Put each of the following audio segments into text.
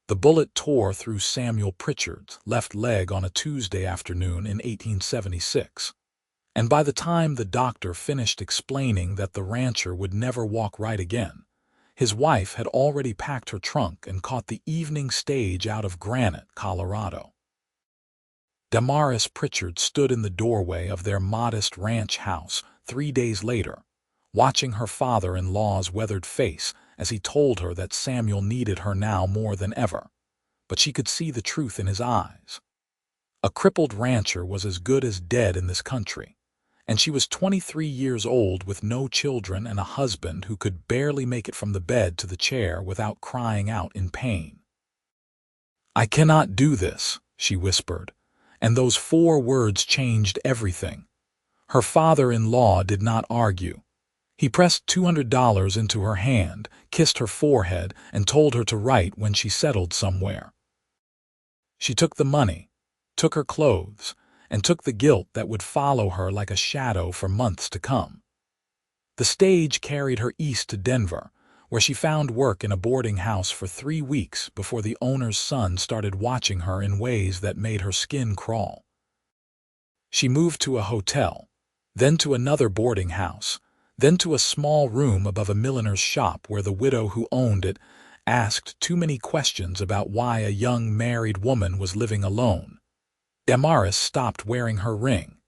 The bullet tore through Samuel Pritchard's left leg on a Tuesday afternoon in 1876, and by the time the doctor finished explaining that the rancher would never walk right again, his wife had already packed her trunk and caught the evening stage out of Granite, Colorado. Damaris Pritchard stood in the doorway of their modest ranch house 3 days later, watching her father-in-law's weathered face as he told her that Samuel needed her now more than ever, but she could see the truth in his eyes. A crippled rancher was as good as dead in this country, and she was 23 years old with no children and a husband who could barely make it from the bed to the chair without crying out in pain. "I cannot do this," she whispered, and those 4 words changed everything. Her father-in-law did not argue. He pressed $200 into her hand, kissed her forehead, and told her to write when she settled somewhere. She took the money, took her clothes, and took the guilt that would follow her like a shadow for months to come. The stage carried her east to Denver, where she found work in a boarding house for 3 weeks before the owner's son started watching her in ways that made her skin crawl. She moved to a hotel, then to another boarding house, then to a small room above a milliner's shop where the widow who owned it asked too many questions about why a young married woman was living alone. Damaris stopped wearing her ring.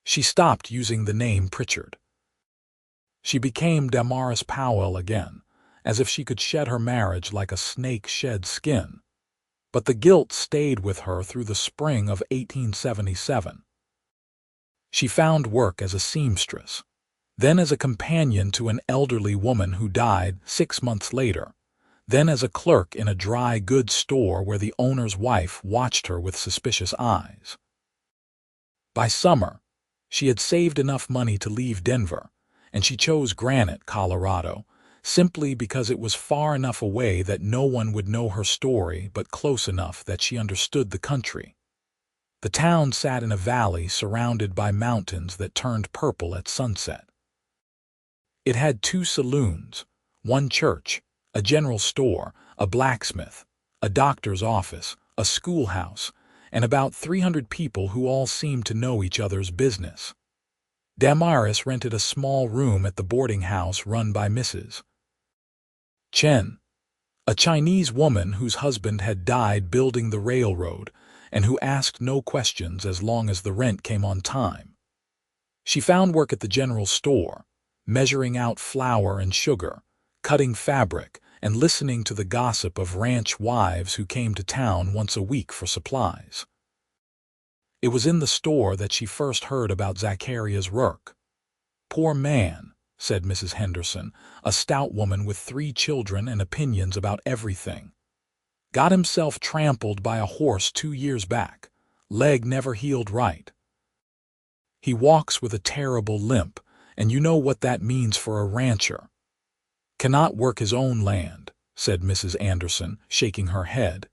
She stopped using the name Pritchard. She became Damaris Powell again, as if she could shed her marriage like a snake sheds skin. But the guilt stayed with her through the spring of 1877. She found work as a seamstress, then as a companion to an elderly woman who died 6 months later, then as a clerk in a dry goods store where the owner's wife watched her with suspicious eyes. By summer, she had saved enough money to leave Denver, and she chose Granite, Colorado, simply because it was far enough away that no one would know her story but close enough that she understood the country. The town sat in a valley surrounded by mountains that turned purple at sunset. It had 2 saloons, 1 church, a general store, a blacksmith, a doctor's office, a schoolhouse, and about 300 people who all seemed to know each other's business. Damaris rented a small room at the boarding house run by Mrs. Chen, a Chinese woman whose husband had died building the railroad and who asked no questions as long as the rent came on time. She found work at the general store, measuring out flour and sugar, cutting fabric, and listening to the gossip of ranch wives who came to town once a week for supplies. It was in the store that she first heard about Zacharias Rourke. "Poor man," said Mrs. Henderson, a stout woman with 3 children and opinions about everything. "Got himself trampled by a horse 2 years back. Leg never healed right. He walks with a terrible limp, and you know what that means for a rancher. Cannot work his own land," said Mrs. Anderson, shaking her head.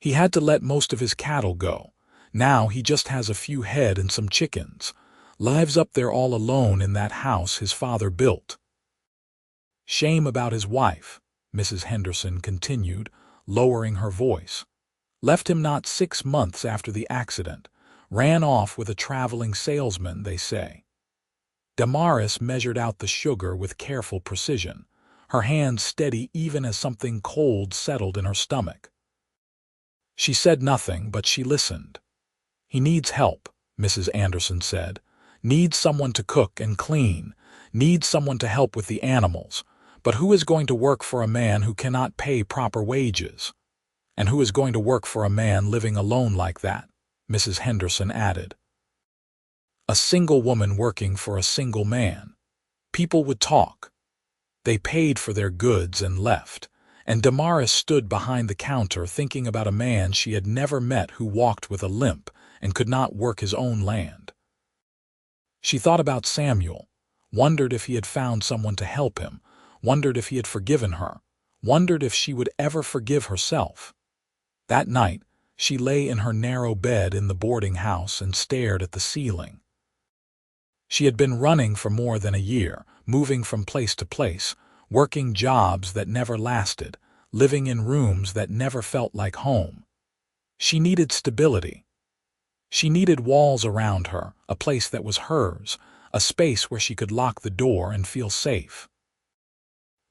"He had to let most of his cattle go. Now he just has a few head and some chickens. Lives up there all alone in that house his father built." "Shame about his wife," Mrs. Henderson continued, lowering her voice. "Left him not 6 months after the accident. Ran off with a traveling salesman, they say." Damaris measured out the sugar with careful precision, her hands steady even as something cold settled in her stomach. She said nothing, but she listened. "He needs help," Mrs. Anderson said. "Needs someone to cook and clean. Needs someone to help with the animals. But who is going to work for a man who cannot pay proper wages? And who is going to work for a man living alone like that?" Mrs. Henderson added. "A single woman working for a single man. People would talk." They paid for their goods and left, and Damaris stood behind the counter thinking about a man she had never met who walked with a limp and could not work his own land. She thought about Samuel, wondered if he had found someone to help him, wondered if he had forgiven her, wondered if she would ever forgive herself. That night, she lay in her narrow bed in the boarding house and stared at the ceiling. She had been running for more than a year, moving from place to place, working jobs that never lasted, living in rooms that never felt like home. She needed stability. She needed walls around her, a place that was hers, a space where she could lock the door and feel safe.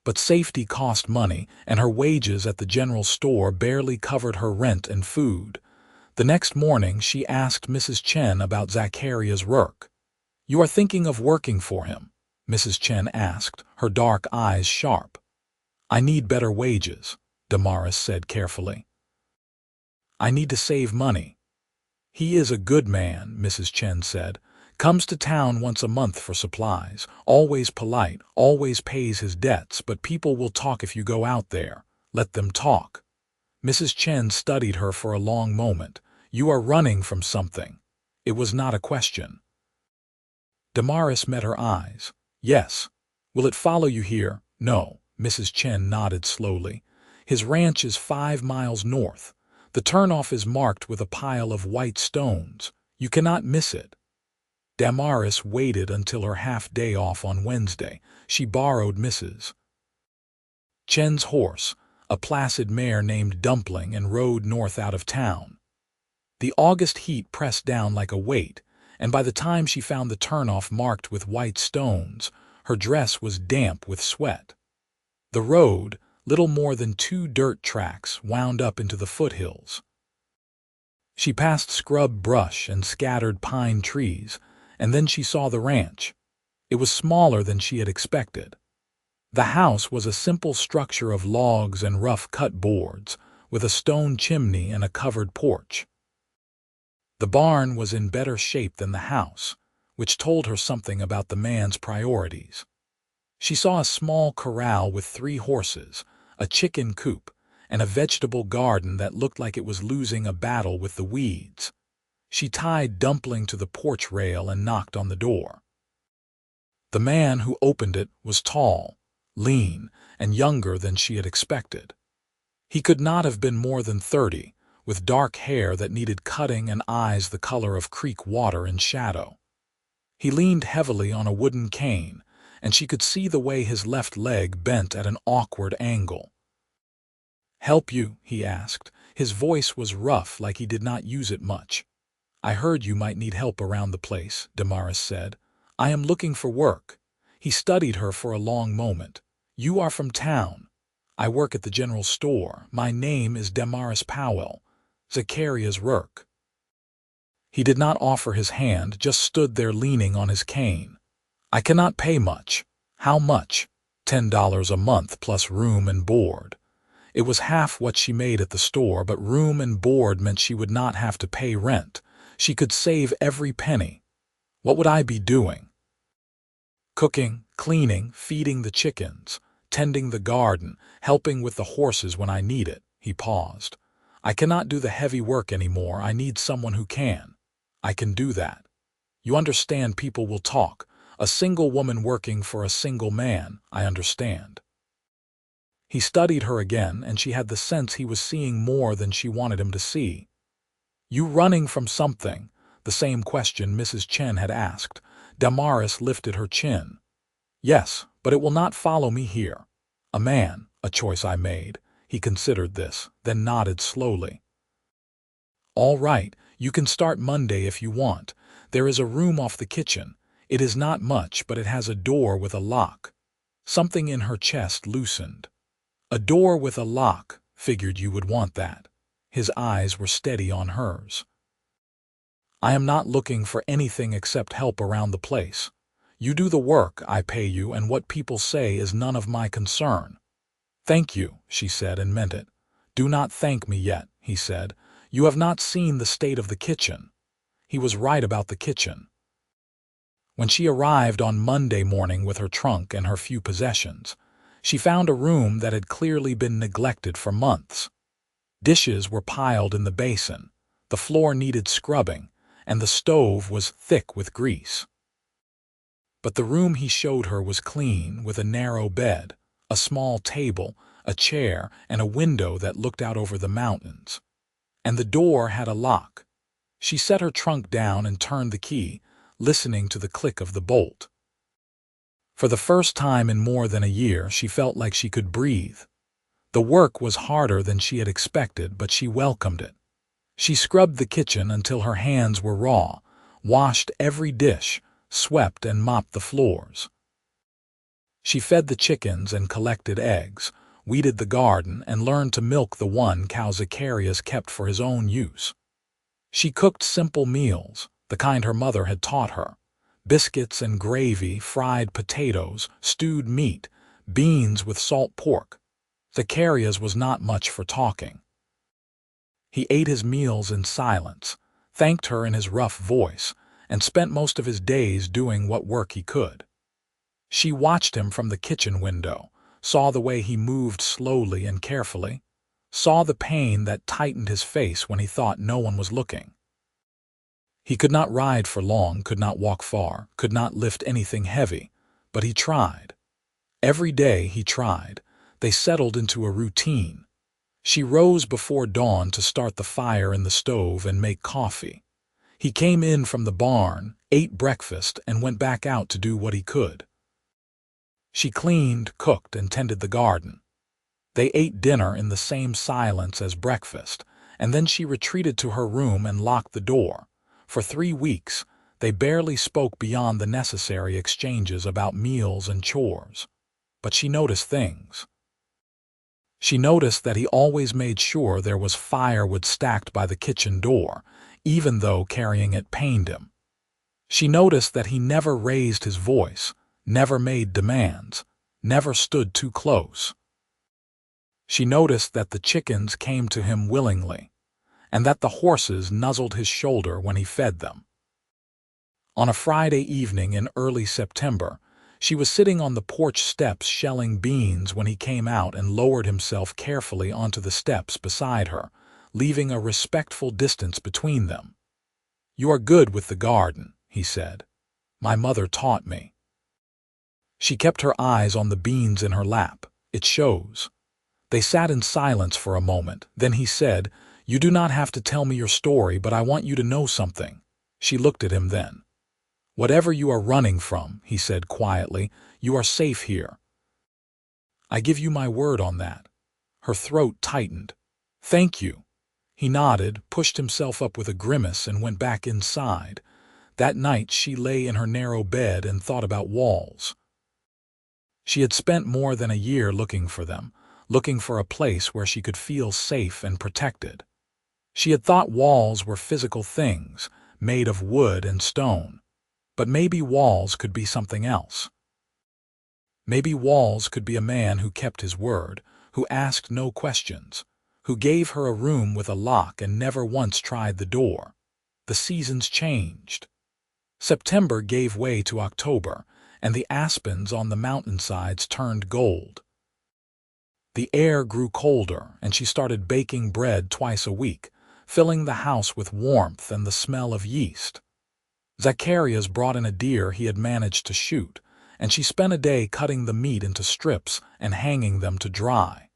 But safety cost money, and her wages at the general store barely covered her rent and food. The next morning, she asked Mrs. Chen about Zacharias Rourke. "You are thinking of working for him?" Mrs. Chen asked, her dark eyes sharp. "I need better wages," Damaris said carefully. "I need to save money." "He is a good man," Mrs. Chen said. "Comes to town once a month for supplies, always polite, always pays his debts, but people will talk if you go out there. Let them talk." Mrs. Chen studied her for a long moment. "You are running from something." It was not a question. Damaris met her eyes. "Yes." "Will it follow you here?" "No." Mrs. Chen nodded slowly. "His ranch is 5 miles north. The turnoff is marked with a pile of white stones. You cannot miss it." Damaris waited until her half-day off on Wednesday. She borrowed Mrs. Chen's horse, a placid mare named Dumpling, and rode north out of town. The August heat pressed down like a weight, and by the time she found the turnoff marked with white stones, her dress was damp with sweat. The road, little more than 2 dirt tracks, wound up into the foothills. She passed scrub brush and scattered pine trees, and then she saw the ranch. It was smaller than she had expected. The house was a simple structure of logs and rough-cut boards, with a stone chimney and a covered porch. The barn was in better shape than the house, which told her something about the man's priorities. She saw a small corral with 3 horses, a chicken coop, and a vegetable garden that looked like it was losing a battle with the weeds. She tied Dumpling to the porch rail and knocked on the door. The man who opened it was tall, lean, and younger than she had expected. He could not have been more than 30, with dark hair that needed cutting and eyes the color of creek water in shadow. He leaned heavily on a wooden cane, and she could see the way his left leg bent at an awkward angle. "Help you?" he asked. His voice was rough, like he did not use it much. "I heard you might need help around the place," Damaris said. "I am looking for work." He studied her for a long moment. "You are from town." "I work at the general store. My name is Damaris Powell. Zacharias Rourke." He did not offer his hand, just stood there leaning on his cane. "I cannot pay much." "How much?" $10 a month plus room and board. It was half what she made at the store, but room and board meant she would not have to pay rent. She could save every penny. "What would I be doing?" "Cooking, cleaning, feeding the chickens, tending the garden, helping with the horses when I need it." He paused. "I cannot do the heavy work anymore. I need someone who can." "I can do that." "You understand people will talk. A single woman working for a single man. I understand." He studied her again, and she had the sense he was seeing more than she wanted him to see. "You running from something?" The same question Mrs. Chen had asked. Damaris lifted her chin. "Yes, but it will not follow me here. A man, a choice I made." He considered this, then nodded slowly. "All right, you can start Monday if you want. There is a room off the kitchen. It is not much, but it has a door with a lock." Something in her chest loosened. "A door with a lock. Figured you would want that." His eyes were steady on hers. "I am not looking for anything except help around the place. You do the work, I pay you, and what people say is none of my concern." "Thank you," she said, and meant it. "Do not thank me yet," he said. "You have not seen the state of the kitchen." He was right about the kitchen. When she arrived on Monday morning with her trunk and her few possessions, she found a room that had clearly been neglected for months. Dishes were piled in the basin, the floor needed scrubbing, and the stove was thick with grease. But the room he showed her was clean, with a narrow bed, a small table, a chair, and a window that looked out over the mountains. And the door had a lock. She set her trunk down and turned the key, listening to the click of the bolt. For the first time in more than a year, she felt like she could breathe. The work was harder than she had expected, but she welcomed it. She scrubbed the kitchen until her hands were raw, washed every dish, swept and mopped the floors. She fed the chickens and collected eggs, weeded the garden, and learned to milk the one cow Zacharias kept for his own use. She cooked simple meals, the kind her mother had taught her: biscuits and gravy, fried potatoes, stewed meat, beans with salt pork. Zacharias was not much for talking. He ate his meals in silence, thanked her in his rough voice, and spent most of his days doing what work he could. She watched him from the kitchen window, saw the way he moved slowly and carefully, saw the pain that tightened his face when he thought no one was looking. He could not ride for long, could not walk far, could not lift anything heavy, but he tried. Every day he tried. They settled into a routine. She rose before dawn to start the fire in the stove and make coffee. He came in from the barn, ate breakfast, and went back out to do what he could. She cleaned, cooked, and tended the garden. They ate dinner in the same silence as breakfast, and then she retreated to her room and locked the door. For 3 weeks, they barely spoke beyond the necessary exchanges about meals and chores. But she noticed things. She noticed that he always made sure there was firewood stacked by the kitchen door, even though carrying it pained him. She noticed that he never raised his voice, never made demands, never stood too close. She noticed that the chickens came to him willingly, and that the horses nuzzled his shoulder when he fed them. On a Friday evening in early September, she was sitting on the porch steps shelling beans when he came out and lowered himself carefully onto the steps beside her, leaving a respectful distance between them. "You are good with the garden," he said. "My mother taught me." She kept her eyes on the beans in her lap. "It shows." They sat in silence for a moment. Then he said, "You do not have to tell me your story, but I want you to know something." She looked at him then. "Whatever you are running from," he said quietly, "you are safe here. I give you my word on that." Her throat tightened. "Thank you." He nodded, pushed himself up with a grimace, and went back inside. That night she lay in her narrow bed and thought about walls. She had spent more than a year looking for them, looking for a place where she could feel safe and protected. She had thought walls were physical things, made of wood and stone. But maybe walls could be something else. Maybe walls could be a man who kept his word, who asked no questions, who gave her a room with a lock and never once tried the door. The seasons changed. September gave way to October, and the aspens on the mountainsides turned gold. The air grew colder, and she started baking bread twice a week, filling the house with warmth and the smell of yeast. Zacharias brought in a deer he had managed to shoot, and she spent a day cutting the meat into strips and hanging them to dry.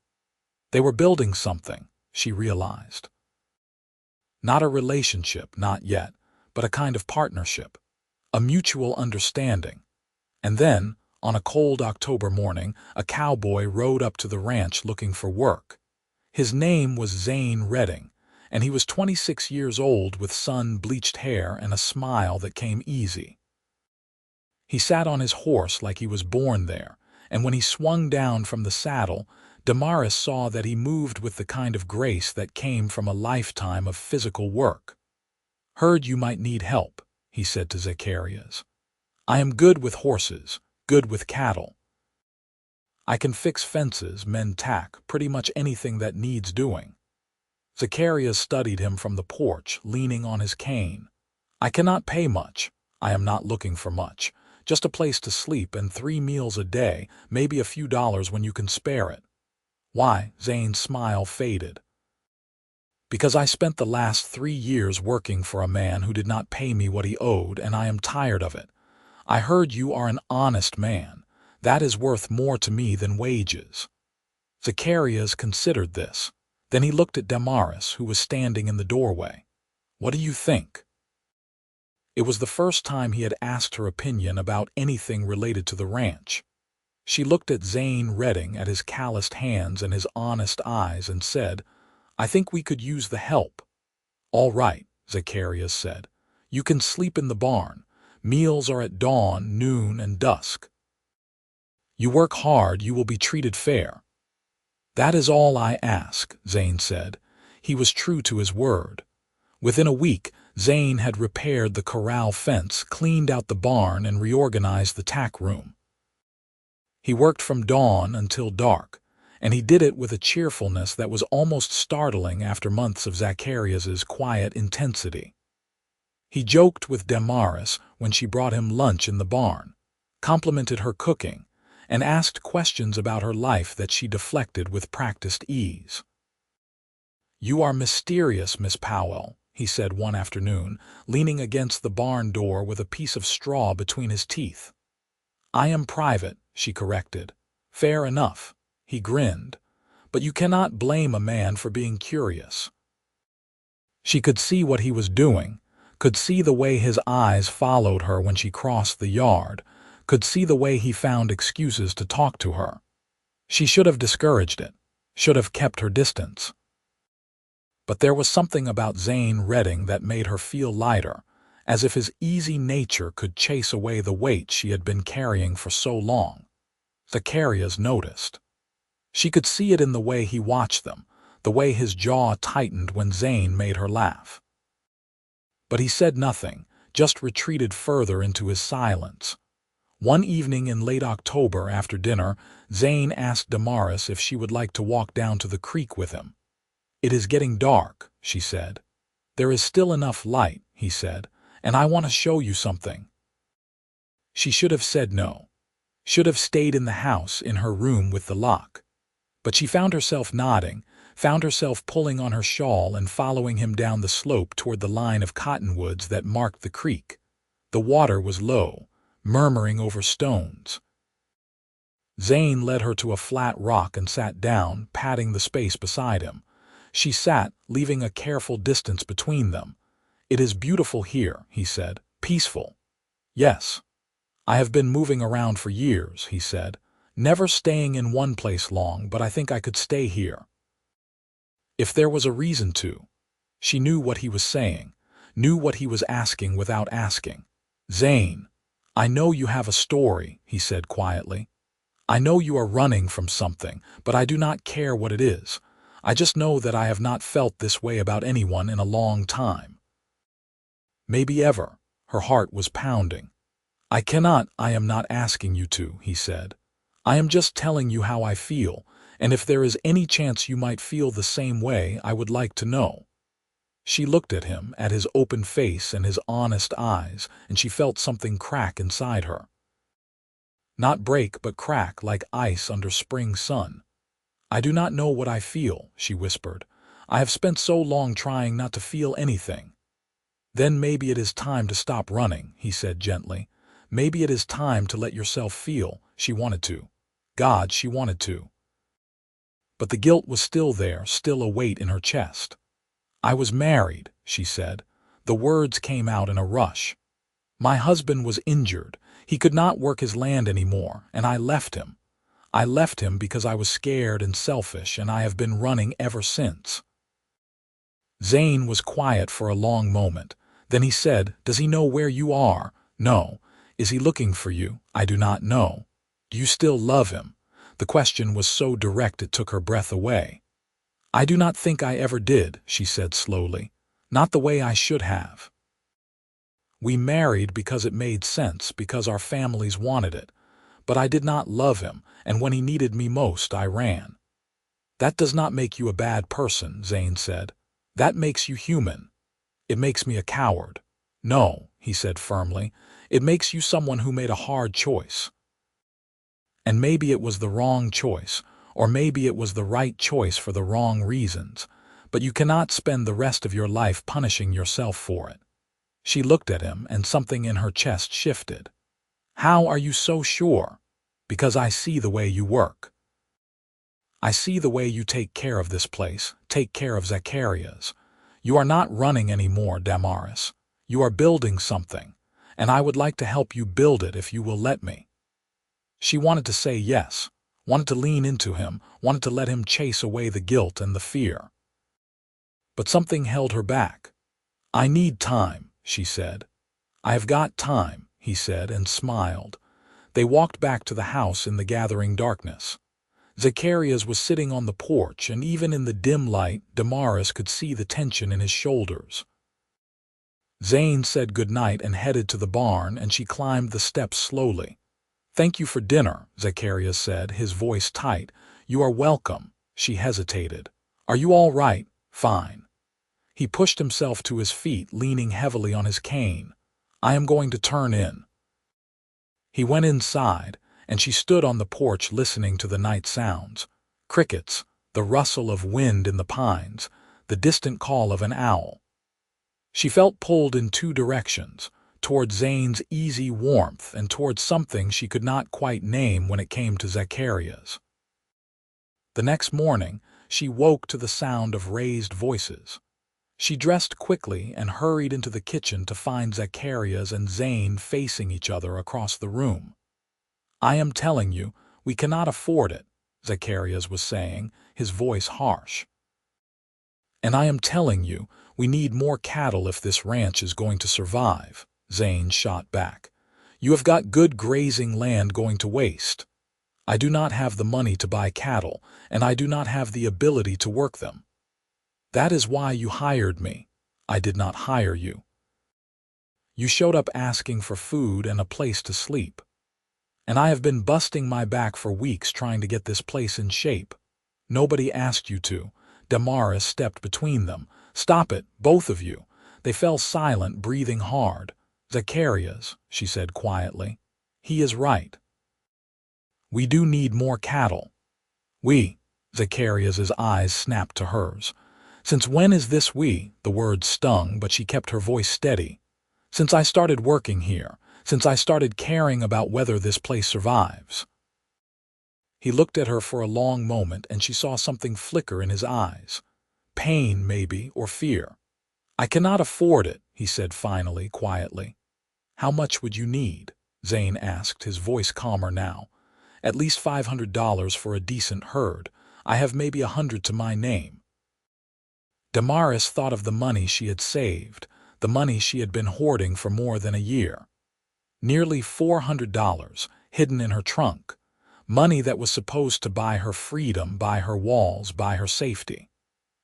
They were building something, she realized. Not a relationship, not yet, but a kind of partnership, a mutual understanding. And then, on a cold October morning, a cowboy rode up to the ranch looking for work. His name was Zane Redding, and he was 26 years old with sun-bleached hair and a smile that came easy. He sat on his horse like he was born there, and when he swung down from the saddle, Damaris saw that he moved with the kind of grace that came from a lifetime of physical work. "Heard you might need help," he said to Zacharias. "I am good with horses, good with cattle. I can fix fences, mend tack, pretty much anything that needs doing." Zacharias studied him from the porch, leaning on his cane. "I cannot pay much. I am not looking for much. Just a place to sleep and 3 meals a day, maybe a few dollars when you can spare it." "Why?" Zane's smile faded. "Because I spent the last 3 years working for a man who did not pay me what he owed, and I am tired of it. I heard you are an honest man. That is worth more to me than wages." Zacharias considered this. Then he looked at Damaris, who was standing in the doorway. "What do you think?" It was the first time he had asked her opinion about anything related to the ranch. She looked at Zane Redding, at his calloused hands and his honest eyes, and said, "I think we could use the help." "All right," Zacharias said. "You can sleep in the barn. Meals are at dawn, noon, and dusk. You work hard, you will be treated fair." "That is all I ask," Zane said. He was true to his word. Within a week, Zane had repaired the corral fence, cleaned out the barn, and reorganized the tack room. He worked from dawn until dark, and he did it with a cheerfulness that was almost startling after months of Zacharias's quiet intensity. He joked with Damaris when she brought him lunch in the barn, complimented her cooking, and asked questions about her life that she deflected with practiced ease. "You are mysterious, Miss Powell," he said one afternoon, leaning against the barn door with a piece of straw between his teeth. "I am private," she corrected. "Fair enough," he grinned. "But you cannot blame a man for being curious." She could see what he was doing, could see the way his eyes followed her when she crossed the yard, could see the way he found excuses to talk to her. She should have discouraged it, should have kept her distance. But there was something about Zane Redding that made her feel lighter, as if his easy nature could chase away the weight she had been carrying for so long. Zacharias noticed. She could see it in the way he watched them, the way his jaw tightened when Zane made her laugh. But he said nothing, just retreated further into his silence. One evening in late October after dinner, Zane asked Damaris if she would like to walk down to the creek with him. "It is getting dark," she said. "There is still enough light," he said, "and I want to show you something." She should have said no. Should have stayed in the house, in her room with the lock. But she found herself nodding, found herself pulling on her shawl and following him down the slope toward the line of cottonwoods that marked the creek. The water was low, murmuring over stones. Zane led her to a flat rock and sat down, patting the space beside him. She sat, leaving a careful distance between them. "It is beautiful here," he said. "Peaceful." "Yes. I have been moving around for years," he said. "Never staying in one place long, but I think I could stay here. If there was a reason to." She knew what he was saying, knew what he was asking without asking. "Zane, I know you have a story," he said quietly. "I know you are running from something, but I do not care what it is. I just know that I have not felt this way about anyone in a long time. Maybe ever." Her heart was pounding. I am not asking you to," he said. "I am just telling you how I feel, and if there is any chance you might feel the same way, I would like to know." She looked at him, at his open face and his honest eyes, and she felt something crack inside her. Not break, but crack like ice under spring sun. "I do not know what I feel," she whispered. "I have spent so long trying not to feel anything." "Then maybe it is time to stop running," he said gently. "Maybe it is time to let yourself feel." She wanted to. God, she wanted to. But the guilt was still there, still a weight in her chest. "I was married," she said. The words came out in a rush. "My husband was injured. He could not work his land anymore, and I left him. I left him because I was scared and selfish, and I have been running ever since." Zane was quiet for a long moment. Then he said, "Does he know where you are?" "No." "Is he looking for you?" "I do not know." "Do you still love him?" The question was so direct it took her breath away. "I do not think I ever did," she said slowly. "Not the way I should have. We married because it made sense, because our families wanted it. But I did not love him, and when he needed me most, I ran." "That does not make you a bad person," Zane said. "That makes you human." "It makes me a coward." "No," he said firmly. "It makes you someone who made a hard choice. And maybe it was the wrong choice, or maybe it was the right choice for the wrong reasons, but you cannot spend the rest of your life punishing yourself for it." She looked at him, and something in her chest shifted. "How are you so sure?" "Because I see the way you work. I see the way you take care of this place, take care of Zacharias. You are not running anymore, Damaris. You are building something, and I would like to help you build it if you will let me." She wanted to say yes, wanted to lean into him, wanted to let him chase away the guilt and the fear. But something held her back. "I need time," she said. "I have got time," he said, and smiled. They walked back to the house in the gathering darkness. Zacharias was sitting on the porch, and even in the dim light, Damaris could see the tension in his shoulders. Zane said goodnight and headed to the barn, and she climbed the steps slowly. "Thank you for dinner," Zacharias said, his voice tight. "You are welcome." She hesitated. "Are you all right?" "Fine." He pushed himself to his feet, leaning heavily on his cane. "I am going to turn in." He went inside, and she stood on the porch listening to the night sounds. Crickets, the rustle of wind in the pines, the distant call of an owl. She felt pulled in two directions, toward Zane's easy warmth and toward something she could not quite name when it came to Zacharias. The next morning, she woke to the sound of raised voices. She dressed quickly and hurried into the kitchen to find Zacharias and Zane facing each other across the room. "I am telling you, we cannot afford it," Zacharias was saying, his voice harsh. "And I am telling you, we need more cattle if this ranch is going to survive," Zane shot back. "You have got good grazing land going to waste. I do not have the money to buy cattle, and I do not have the ability to work them. That is why you hired me. I did not hire you. You showed up asking for food and a place to sleep. And I have been busting my back for weeks trying to get this place in shape. Nobody asked you to." Damaris stepped between them. "Stop it, both of you." They fell silent, breathing hard. "Zacharias," she said quietly. "He is right. We do need more cattle." "We?" Zacharias's eyes snapped to hers. "Since when is this we?" The words stung, but she kept her voice steady. "Since I started working here. Since I started caring about whether this place survives." He looked at her for a long moment, and she saw something flicker in his eyes. Pain, maybe, or fear. "I cannot afford it," he said finally, quietly. "How much would you need?" Zane asked, his voice calmer now. "At least $500 for a decent herd. I have maybe 100 to my name." Damaris thought of the money she had saved, the money she had been hoarding for more than a year. Nearly $400, hidden in her trunk. Money that was supposed to buy her freedom, buy her walls, buy her safety.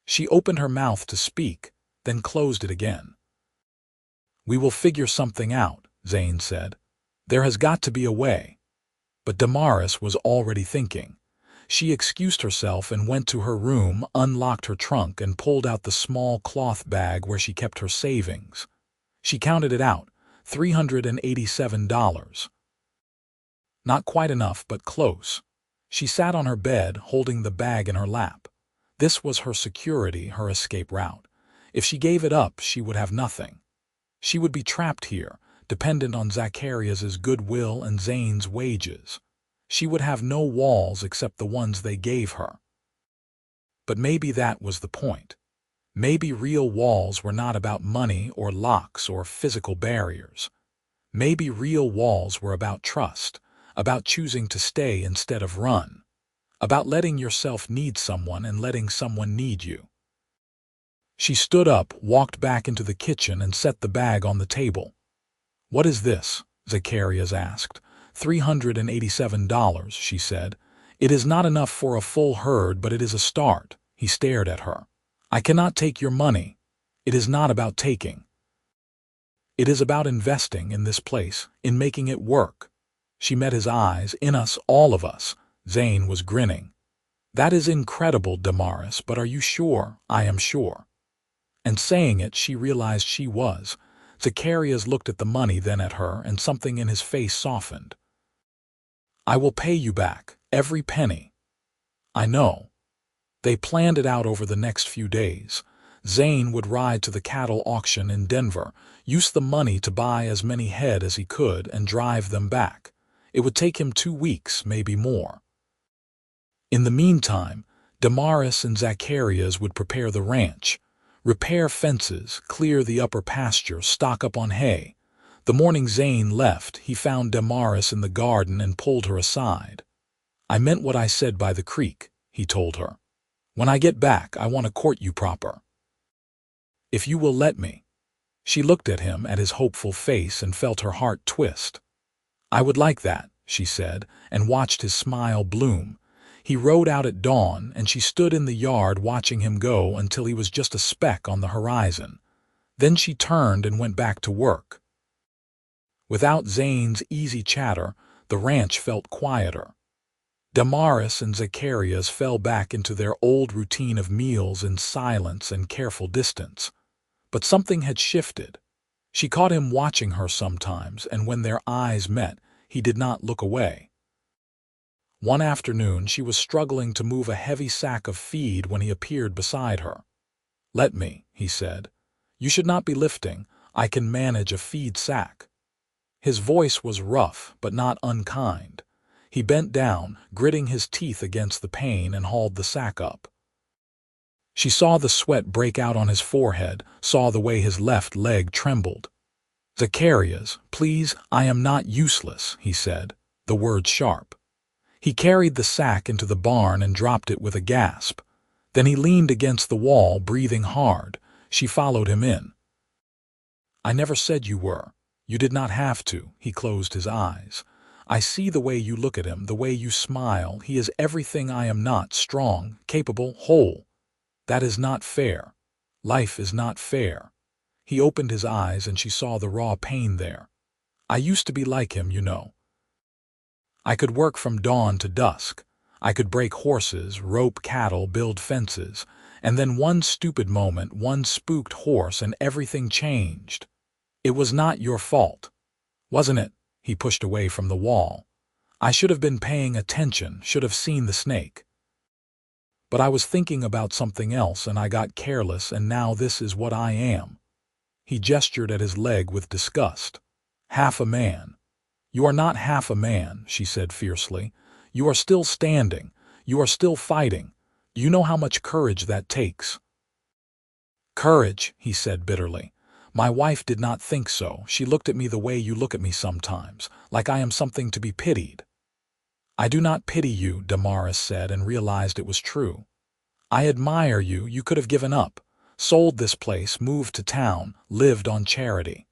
She opened her mouth to speak, then closed it again. "We will figure something out," Zane said. "There has got to be a way." But Damaris was already thinking. She excused herself and went to her room, unlocked her trunk, and pulled out the small cloth bag where she kept her savings. She counted it out, $387. Not quite enough, but close. She sat on her bed, holding the bag in her lap. This was her security, her escape route. If she gave it up, she would have nothing. She would be trapped here, dependent on Zacharias's goodwill and Zane's wages. She would have no walls except the ones they gave her. But maybe that was the point. Maybe real walls were not about money or locks or physical barriers. Maybe real walls were about trust, about choosing to stay instead of run, about letting yourself need someone and letting someone need you. She stood up, walked back into the kitchen, and set the bag on the table. "What is this?" Zacharias asked. $387, she said. "It is not enough for a full herd, but it is a start." He stared at her. "I cannot take your money. It is not about taking. It is about investing in this place, in making it work." She met his eyes. "In us, all of us." Zane was grinning. "That is incredible, Damaris, but are you sure?" "I am sure." And saying it, she realized she was. Zacharias looked at the money, then at her, and something in his face softened. "I will pay you back, every penny." "I know." They planned it out over the next few days. Zane would ride to the cattle auction in Denver, use the money to buy as many head as he could, and drive them back. It would take him 2 weeks, maybe more. In the meantime, Damaris and Zacharias would prepare the ranch, repair fences, clear the upper pasture, stock up on hay. The morning Zane left, he found Damaris in the garden and pulled her aside. "I meant what I said by the creek," he told her. "When I get back, I want to court you proper. If you will let me." She looked at him, at his hopeful face, and felt her heart twist. "I would like that," she said, and watched his smile bloom. He rode out at dawn, and she stood in the yard watching him go until he was just a speck on the horizon. Then she turned and went back to work. Without Zane's easy chatter, the ranch felt quieter. Damaris and Zacharias fell back into their old routine of meals in silence and careful distance. But something had shifted. She caught him watching her sometimes, and when their eyes met, he did not look away. One afternoon, she was struggling to move a heavy sack of feed when he appeared beside her. "Let me," he said. "You should not be lifting. I can manage a feed sack." His voice was rough, but not unkind. He bent down, gritting his teeth against the pain, and hauled the sack up. She saw the sweat break out on his forehead, saw the way his left leg trembled. "Zacharias, please, I am not useless," he said, the words sharp. He carried the sack into the barn and dropped it with a gasp. Then he leaned against the wall, breathing hard. She followed him in. "I never said you were. You did not have to." He closed his eyes. "I see the way you look at him, the way you smile. He is everything I am not: strong, capable, whole. That is not fair. Life is not fair." He opened his eyes, and she saw the raw pain there. "I used to be like him, you know. I could work from dawn to dusk. I could break horses, rope cattle, build fences. And then one stupid moment, one spooked horse, and everything changed. It was not your fault, wasn't it?" He pushed away from the wall. "I should have been paying attention, should have seen the snake. But I was thinking about something else, and I got careless, and now this is what I am." He gestured at his leg with disgust. "Half a man. You are not half a man," she said fiercely. "You are still standing. You are still fighting. You know how much courage that takes." "Courage," he said bitterly. "My wife did not think so. She looked at me the way you look at me sometimes, like I am something to be pitied." "I do not pity you," Damaris said, and realized it was true. "I admire you. You could have given up, sold this place, moved to town, lived on charity.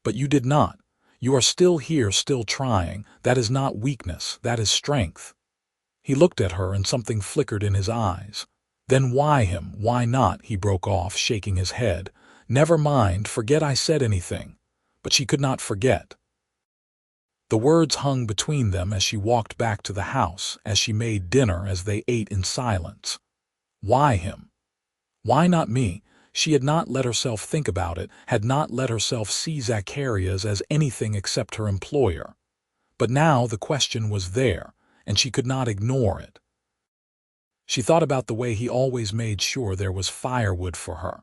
But you did not. You are still here, still trying. That is not weakness, that is strength." He looked at her, and something flickered in his eyes. "Then why him? Why not?" he broke off, shaking his head. "Never mind, forget I said anything." But she could not forget. The words hung between them as she walked back to the house, as she made dinner, as they ate in silence. Why him? Why not me? She had not let herself think about it, had not let herself see Zacharias as anything except her employer. But now the question was there, and she could not ignore it. She thought about the way he always made sure there was firewood for her,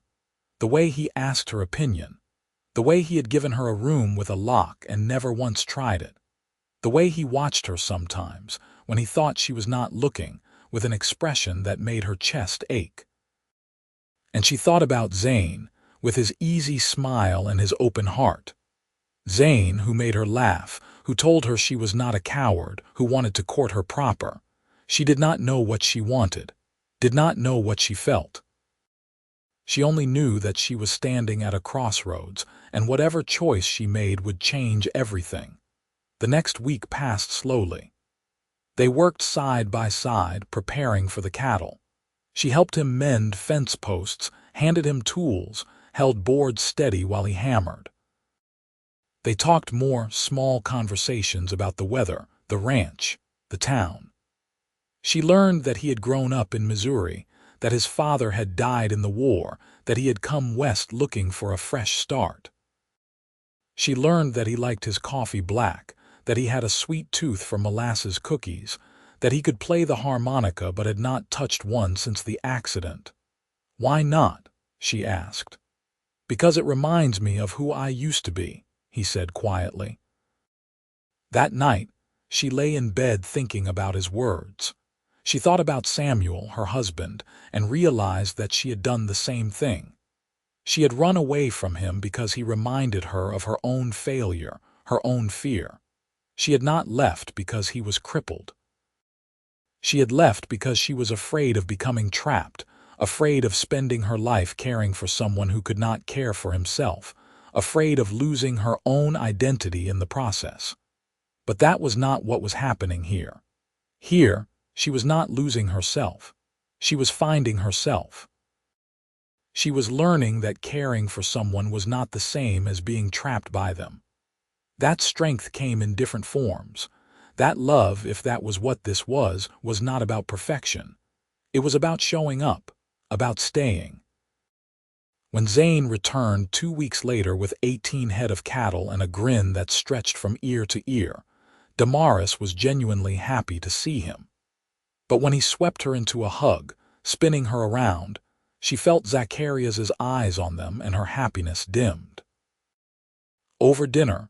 the way he asked her opinion, the way he had given her a room with a lock and never once tried it, the way he watched her sometimes, when he thought she was not looking, with an expression that made her chest ache. And she thought about Zane, with his easy smile and his open heart. Zane, who made her laugh, who told her she was not a coward, who wanted to court her proper. She did not know what she wanted, did not know what she felt. She only knew that she was standing at a crossroads, and whatever choice she made would change everything. The next week passed slowly. They worked side by side, preparing for the cattle. She helped him mend fence posts, handed him tools, held boards steady while he hammered. They talked more small conversations about the weather, the ranch, the town. She learned that he had grown up in Missouri, that his father had died in the war, that he had come west looking for a fresh start. She learned that he liked his coffee black, that he had a sweet tooth for molasses cookies, that he could play the harmonica but had not touched one since the accident. "Why not?" she asked. "Because it reminds me of who I used to be," he said quietly. That night, she lay in bed thinking about his words. She thought about Samuel, her husband, and realized that she had done the same thing. She had run away from him because he reminded her of her own failure, her own fear. She had not left because he was crippled. She had left because she was afraid of becoming trapped, afraid of spending her life caring for someone who could not care for himself, afraid of losing her own identity in the process. But that was not what was happening here. Here, she was not losing herself. She was finding herself. She was learning that caring for someone was not the same as being trapped by them. That strength came in different forms. That love, if that was what this was not about perfection. It was about showing up, about staying. When Zane returned 2 weeks later with 18 head of cattle and a grin that stretched from ear to ear, Damaris was genuinely happy to see him. But when he swept her into a hug, spinning her around, she felt Zacharias's eyes on them and her happiness dimmed. Over dinner,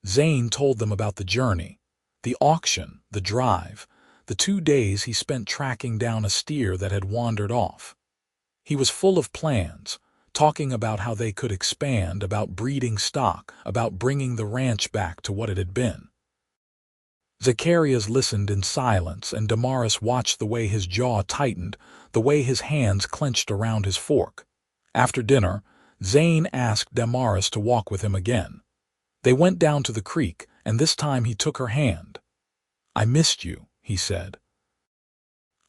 Zane told them about the journey, the auction, the drive, the 2 days he spent tracking down a steer that had wandered off. He was full of plans, talking about how they could expand, about breeding stock, about bringing the ranch back to what it had been. Zacharias listened in silence, and Damaris watched the way his jaw tightened, the way his hands clenched around his fork. After dinner, Zane asked Damaris to walk with him again. They went down to the creek, and this time he took her hand. "I missed you," he said.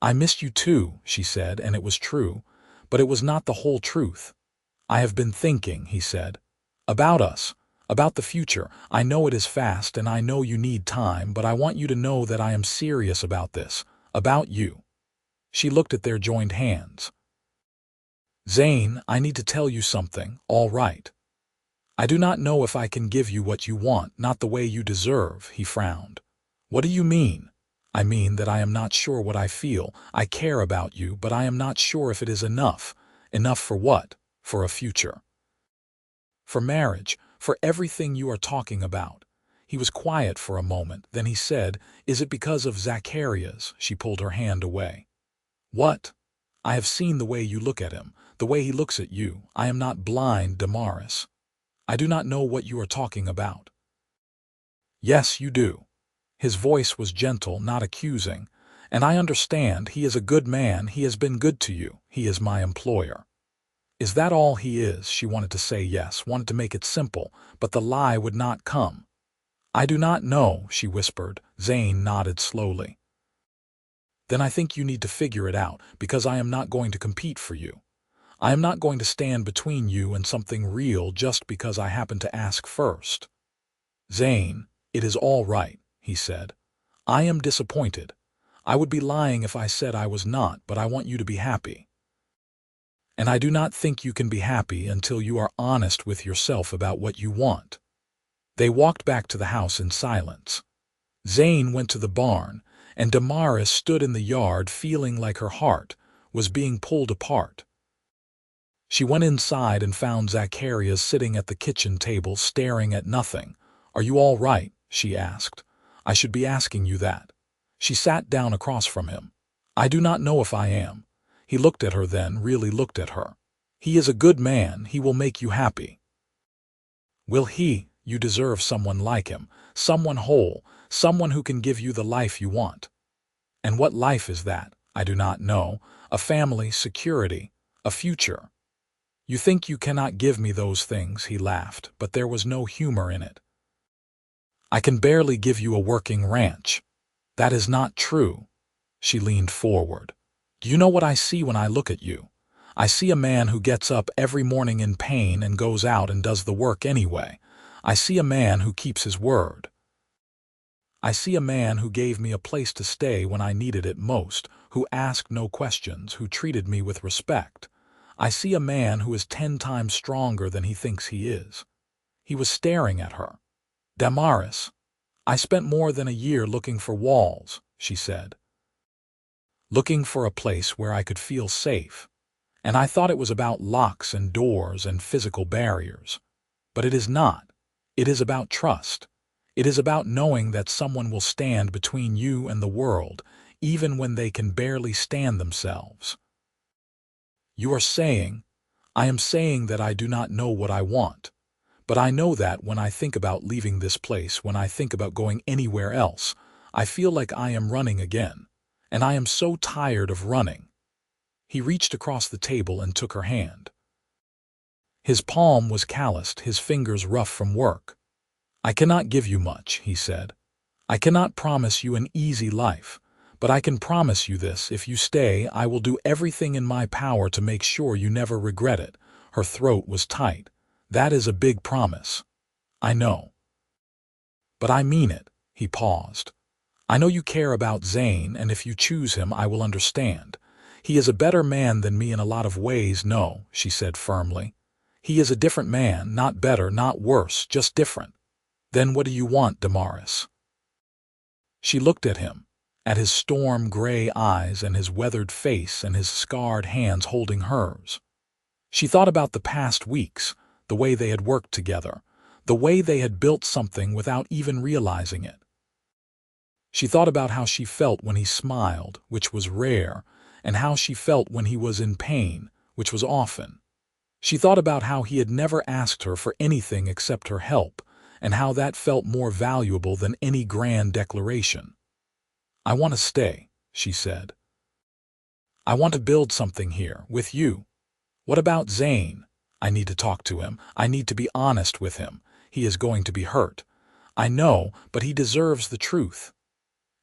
"I missed you too," she said, and it was true, but it was not the whole truth. "I have been thinking," he said, "about us, about the future. I know it is fast, and I know you need time, but I want you to know that I am serious about this, about you." She looked at their joined hands. "Zane, I need to tell you something, all right. I do not know if I can give you what you want, not the way you deserve," he frowned. "What do you mean?" "I mean that I am not sure what I feel. I care about you, but I am not sure if it is enough. Enough for what? For a future. For marriage, for everything you are talking about." He was quiet for a moment, then he said, "Is it because of Zacharias?" She pulled her hand away. "What?" "I have seen the way you look at him, the way he looks at you. I am not blind, Damaris. I do not know what you are talking about." "Yes, you do." His voice was gentle, not accusing. "And I understand. He is a good man. He has been good to you. He is my employer." "Is that all he is?" She wanted to say yes, wanted to make it simple, but the lie would not come. "I do not know," she whispered. Zane nodded slowly. "Then I think you need to figure it out, because I am not going to compete for you. I am not going to stand between you and something real just because I happen to ask first." "Zane, it is all right," he said. "I am disappointed. I would be lying if I said I was not, but I want you to be happy. And I do not think you can be happy until you are honest with yourself about what you want." They walked back to the house in silence. Zane went to the barn, and Damaris stood in the yard feeling like her heart was being pulled apart. She went inside and found Zacharias sitting at the kitchen table staring at nothing. "Are you all right?" she asked. "I should be asking you that." She sat down across from him. "I do not know if I am." He looked at her then, really looked at her. "He is a good man. He will make you happy." "Will he?" "You deserve someone like him, someone whole, someone who can give you the life you want." "And what life is that?" "I do not know. A family, security, a future." "You think you cannot give me those things," he laughed, but there was no humor in it. "I can barely give you a working ranch." "That is not true." She leaned forward. "Do you know what I see when I look at you? I see a man who gets up every morning in pain and goes out and does the work anyway. I see a man who keeps his word. I see a man who gave me a place to stay when I needed it most, who asked no questions, who treated me with respect. I see a man who is 10 times stronger than he thinks he is." He was staring at her. "Damaris, I spent more than a year looking for walls," she said. "Looking for a place where I could feel safe. And I thought it was about locks and doors and physical barriers. But it is not. It is about trust. It is about knowing that someone will stand between you and the world, even when they can barely stand themselves." "You are saying, I am saying that I do not know what I want. But I know that when I think about leaving this place, when I think about going anywhere else, I feel like I am running again. And I am so tired of running. He reached across the table and took her hand. His palm was calloused, his fingers rough from work. I cannot give you much, he said. I cannot promise you an easy life, but I can promise you this: if you stay, I will do everything in my power to make sure you never regret it. Her throat was tight. That is a big promise. I know. But I mean it. He paused. I know you care about Zane, and if you choose him, I will understand. He is a better man than me in a lot of ways. No, she said firmly. He is a different man, not better, not worse, just different. Then what do you want, Damaris? She looked at him, at his storm-gray eyes and his weathered face and his scarred hands holding hers. She thought about the past weeks, the way they had worked together, the way they had built something without even realizing it. She thought about how she felt when he smiled, which was rare, and how she felt when he was in pain, which was often. She thought about how he had never asked her for anything except her help, and how that felt more valuable than any grand declaration. I want to stay, she said. I want to build something here, with you. What about Zane? I need to talk to him. I need to be honest with him. He is going to be hurt. I know, but he deserves the truth.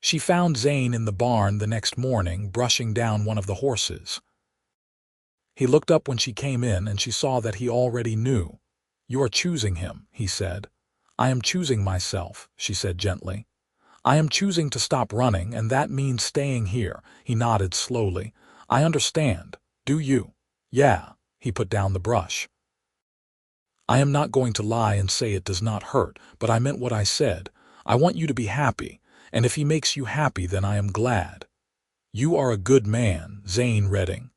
She found Zane in the barn the next morning, brushing down one of the horses. He looked up when she came in, and she saw that he already knew. You are choosing him, he said. I am choosing myself, she said gently. I am choosing to stop running, and that means staying here. He nodded slowly. I understand. Do you? Yeah. He put down the brush. I am not going to lie and say it does not hurt, but I meant what I said. I want you to be happy, and if he makes you happy, then I am glad. You are a good man, Zane Redding.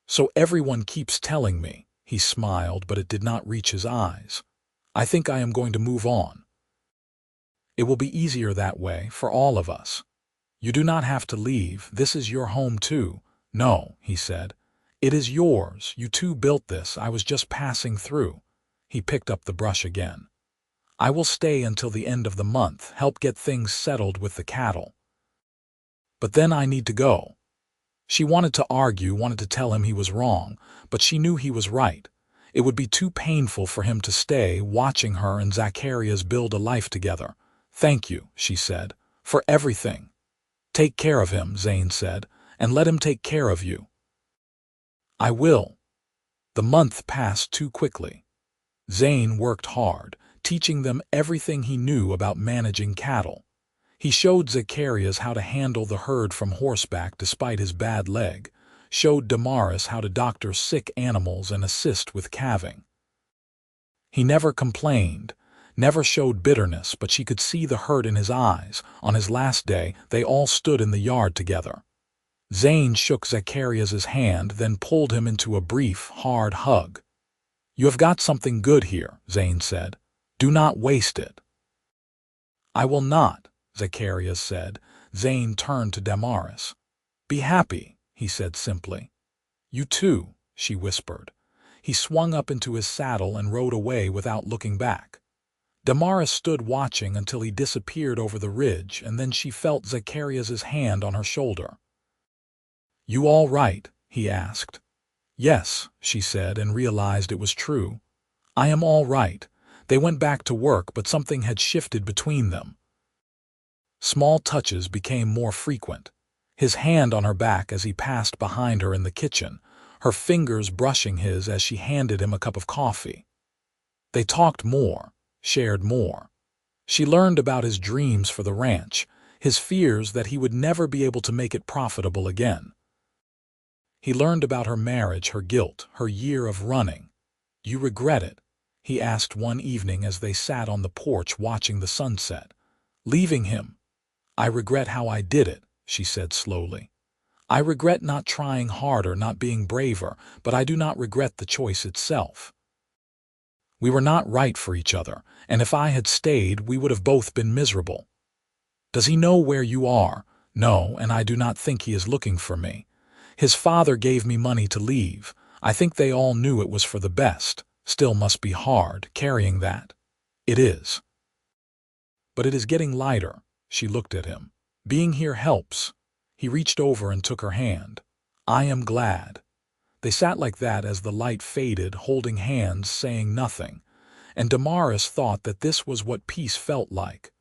So everyone keeps telling me. He smiled, but it did not reach his eyes. I think I am going to move on. It will be easier that way for all of us. You do not have to leave. This is your home too. No, he said. It is yours. You two built this. I was just passing through. He picked up the brush again. I will stay until the end of the month, help get things settled with the cattle. But then I need to go. She wanted to argue, wanted to tell him he was wrong, but she knew he was right. It would be too painful for him to stay, watching her and Zacharias build a life together. Thank you, she said, for everything. Take care of him, Zane said, and let him take care of you. I will. The month passed too quickly. Zane worked hard, teaching them everything he knew about managing cattle. He showed Zacharias how to handle the herd from horseback despite his bad leg, showed Damaris how to doctor sick animals and assist with calving. He never complained, never showed bitterness, but she could see the hurt in his eyes. On his last day, they all stood in the yard together. Zane shook Zacharias' hand, then pulled him into a brief, hard hug. You have got something good here, Zane said. Do not waste it. I will not, Zacharias said. Zane turned to Damaris. Be happy, he said simply. You too, she whispered. He swung up into his saddle and rode away without looking back. Damaris stood watching until he disappeared over the ridge, and then she felt Zacharias' hand on her shoulder. You all right? He asked. Yes, she said, and realized it was true. I am all right. They went back to work, but something had shifted between them. Small touches became more frequent. His hand on her back as he passed behind her in the kitchen, her fingers brushing his as she handed him a cup of coffee. They talked more, shared more. She learned about his dreams for the ranch, his fears that he would never be able to make it profitable again. He learned about her marriage, her guilt, her year of running. You regret it? He asked one evening as they sat on the porch watching the sunset. Leaving him. I regret how I did it, she said slowly. I regret not trying harder, not being braver, but I do not regret the choice itself. We were not right for each other, and if I had stayed, we would have both been miserable. Does he know where you are? No, and I do not think he is looking for me. His father gave me money to leave. I think they all knew it was for the best. Still must be hard, carrying that. It is. But it is getting lighter. She looked at him. Being here helps. He reached over and took her hand. I am glad. They sat like that as the light faded, holding hands, saying nothing. And Damaris thought that this was what peace felt like.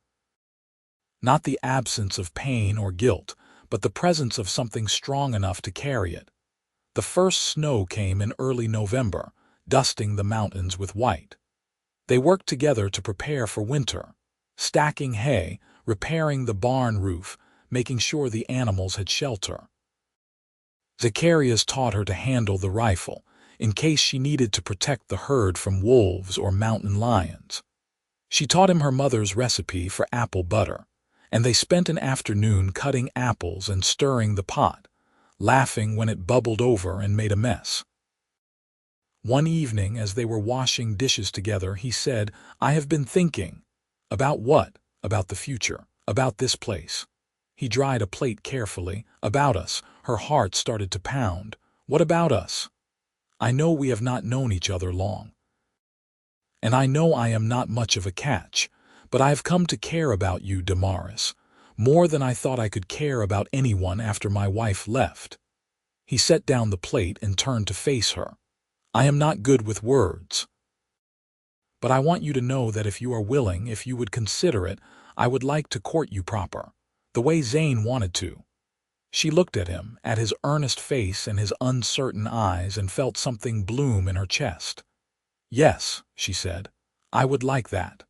Not the absence of pain or guilt, but the presence of something strong enough to carry it. The first snow came in early November, dusting the mountains with white. They worked together to prepare for winter, stacking hay, repairing the barn roof, making sure the animals had shelter. Zacharias taught her to handle the rifle, in case she needed to protect the herd from wolves or mountain lions. She taught him her mother's recipe for apple butter, and they spent an afternoon cutting apples and stirring the pot, laughing when it bubbled over and made a mess. One evening, as they were washing dishes together, he said, I have been thinking. About what? About the future. About this place. He dried a plate carefully. About us. Her heart started to pound. What about us? I know we have not known each other long. And I know I am not much of a catch, but I have come to care about you, Damaris, more than I thought I could care about anyone after my wife left. He set down the plate and turned to face her. I am not good with words. But I want you to know that if you are willing, if you would consider it, I would like to court you proper, the way Zane wanted to. She looked at him, at his earnest face and his uncertain eyes, and felt something bloom in her chest. Yes, she said, I would like that.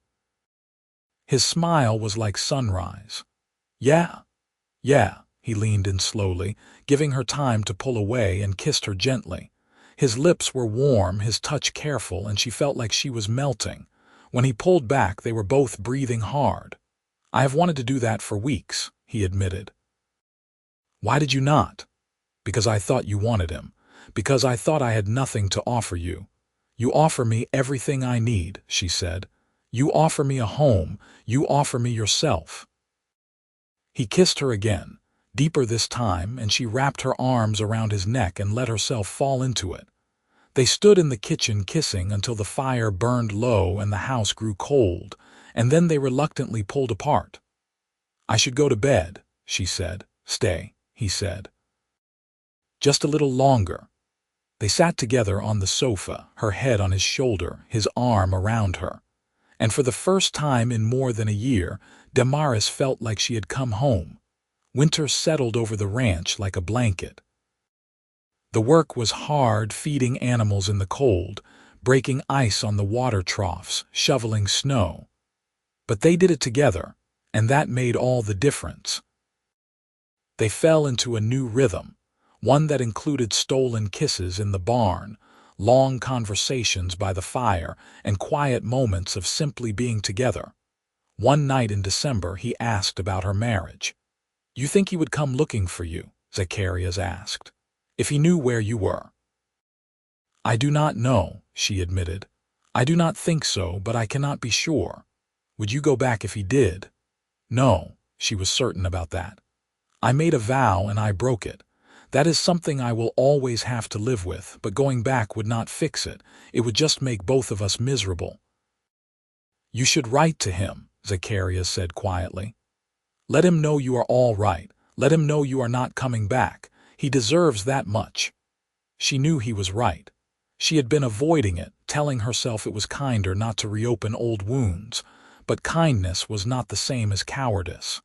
His smile was like sunrise. Yeah, he leaned in slowly, giving her time to pull away, and kissed her gently. His lips were warm, his touch careful, and she felt like she was melting. When he pulled back, they were both breathing hard. I have wanted to do that for weeks, he admitted. Why did you not? Because I thought you wanted him. Because I thought I had nothing to offer you. You offer me everything I need, she said. You offer me a home. You offer me yourself. He kissed her again, deeper this time, and she wrapped her arms around his neck and let herself fall into it. They stood in the kitchen kissing until the fire burned low and the house grew cold, and then they reluctantly pulled apart. I should go to bed, she said. Stay, he said. Just a little longer. They sat together on the sofa, her head on his shoulder, his arm around her. And for the first time in more than a year, Damaris felt like she had come home. Winter settled over the ranch like a blanket. The work was hard, feeding animals in the cold, breaking ice on the water troughs, shoveling snow. But they did it together, and that made all the difference. They fell into a new rhythm, one that included stolen kisses in the barn, long conversations by the fire, and quiet moments of simply being together. One night in December, he asked about her marriage. You think he would come looking for you? Zacharias asked. If he knew where you were. I do not know, she admitted. I do not think so, but I cannot be sure. Would you go back if he did? No, she was certain about that. I made a vow and I broke it. That is something I will always have to live with, but going back would not fix it. It would just make both of us miserable. You should write to him, Zacharias said quietly. Let him know you are all right. Let him know you are not coming back. He deserves that much. She knew he was right. She had been avoiding it, telling herself it was kinder not to reopen old wounds, but kindness was not the same as cowardice.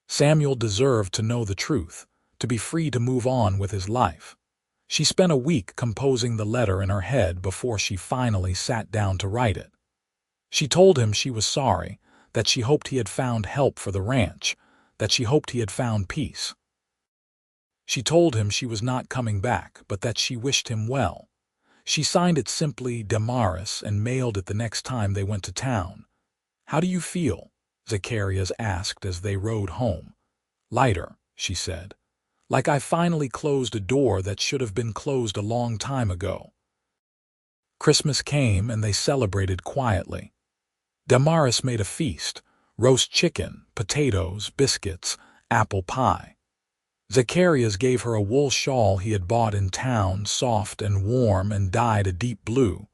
Samuel deserved to know the truth, to be free to move on with his life. She spent a week composing the letter in her head before she finally sat down to write it. She told him she was sorry, that she hoped he had found help for the ranch, that she hoped he had found peace. She told him she was not coming back, but that she wished him well. She signed it simply Damaris and mailed it the next time they went to town. How do you feel? Zacharias asked as they rode home. Lighter, she said. Like I finally closed a door that should have been closed a long time ago. Christmas came and they celebrated quietly. Damaris made a feast, roast chicken, potatoes, biscuits, apple pie. Zacharias gave her a wool shawl he had bought in town, soft and warm and dyed a deep blue.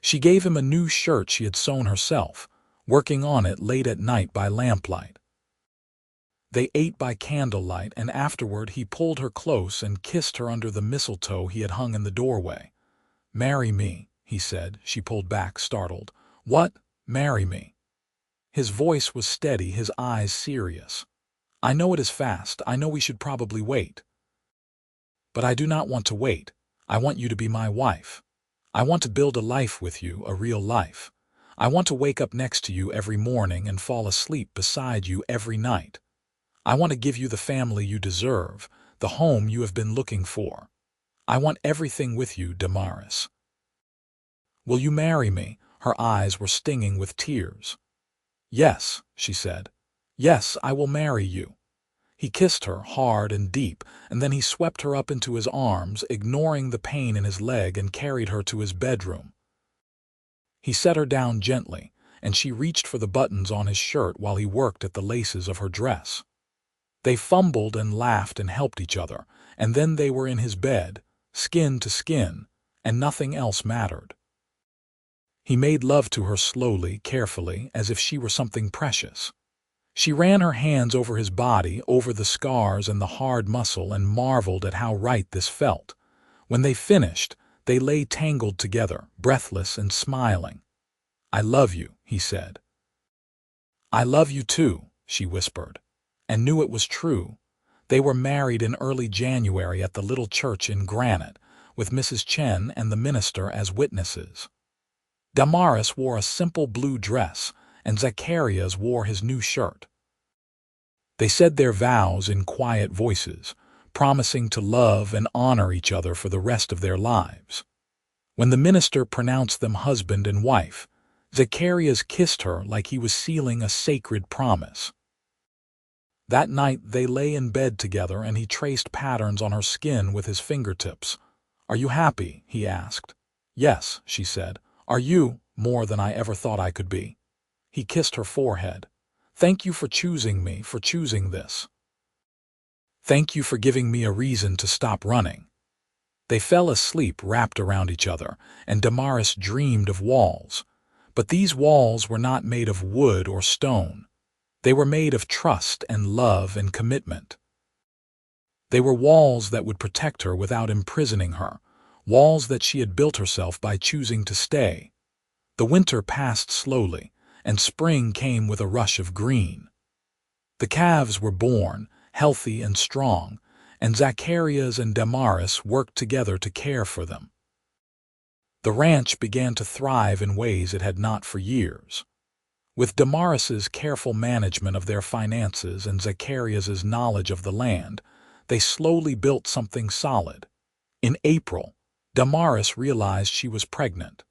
She gave him a new shirt she had sewn herself, working on it late at night by lamplight. They ate by candlelight, and afterward he pulled her close and kissed her under the mistletoe he had hung in the doorway. "Marry me," he said. She pulled back, startled. "What? Marry me?" His voice was steady, his eyes serious. "I know it is fast. I know we should probably wait. But I do not want to wait. I want you to be my wife. I want to build a life with you, a real life. I want to wake up next to you every morning and fall asleep beside you every night. I want to give you the family you deserve, the home you have been looking for. I want everything with you, Damaris. Will you marry me?" Her eyes were stinging with tears. "Yes," she said. "Yes, I will marry you." He kissed her hard and deep, and then he swept her up into his arms, ignoring the pain in his leg, and carried her to his bedroom. He set her down gently, and she reached for the buttons on his shirt while he worked at the laces of her dress. They fumbled and laughed and helped each other, and then they were in his bed, skin to skin, and nothing else mattered. He made love to her slowly, carefully, as if she were something precious. She ran her hands over his body, over the scars and the hard muscle, and marveled at how right this felt. When they finished, they lay tangled together, breathless and smiling. "I love you," he said. "I love you too," she whispered, and knew it was true. They were married in early January at the little church in Granite, with Mrs. Chen and the minister as witnesses. Damaris wore a simple blue dress, and Zacharias wore his new shirt. They said their vows in quiet voices, promising to love and honor each other for the rest of their lives. When the minister pronounced them husband and wife, Zacharias kissed her like he was sealing a sacred promise. That night they lay in bed together, and he traced patterns on her skin with his fingertips. "Are you happy?" he asked. "Yes," she said. "Are you?" "More than I ever thought I could be." He kissed her forehead. "Thank you for choosing me, for choosing this. Thank you for giving me a reason to stop running." They fell asleep wrapped around each other, and Damaris dreamed of walls. But these walls were not made of wood or stone. They were made of trust and love and commitment. They were walls that would protect her without imprisoning her, walls that she had built herself by choosing to stay. The winter passed slowly, and spring came with a rush of green. The calves were born, healthy and strong, and Zacharias and Damaris worked together to care for them. The ranch began to thrive in ways it had not for years. With Damaris's careful management of their finances and Zacharias's knowledge of the land, they slowly built something solid. In April, Damaris realized she was pregnant.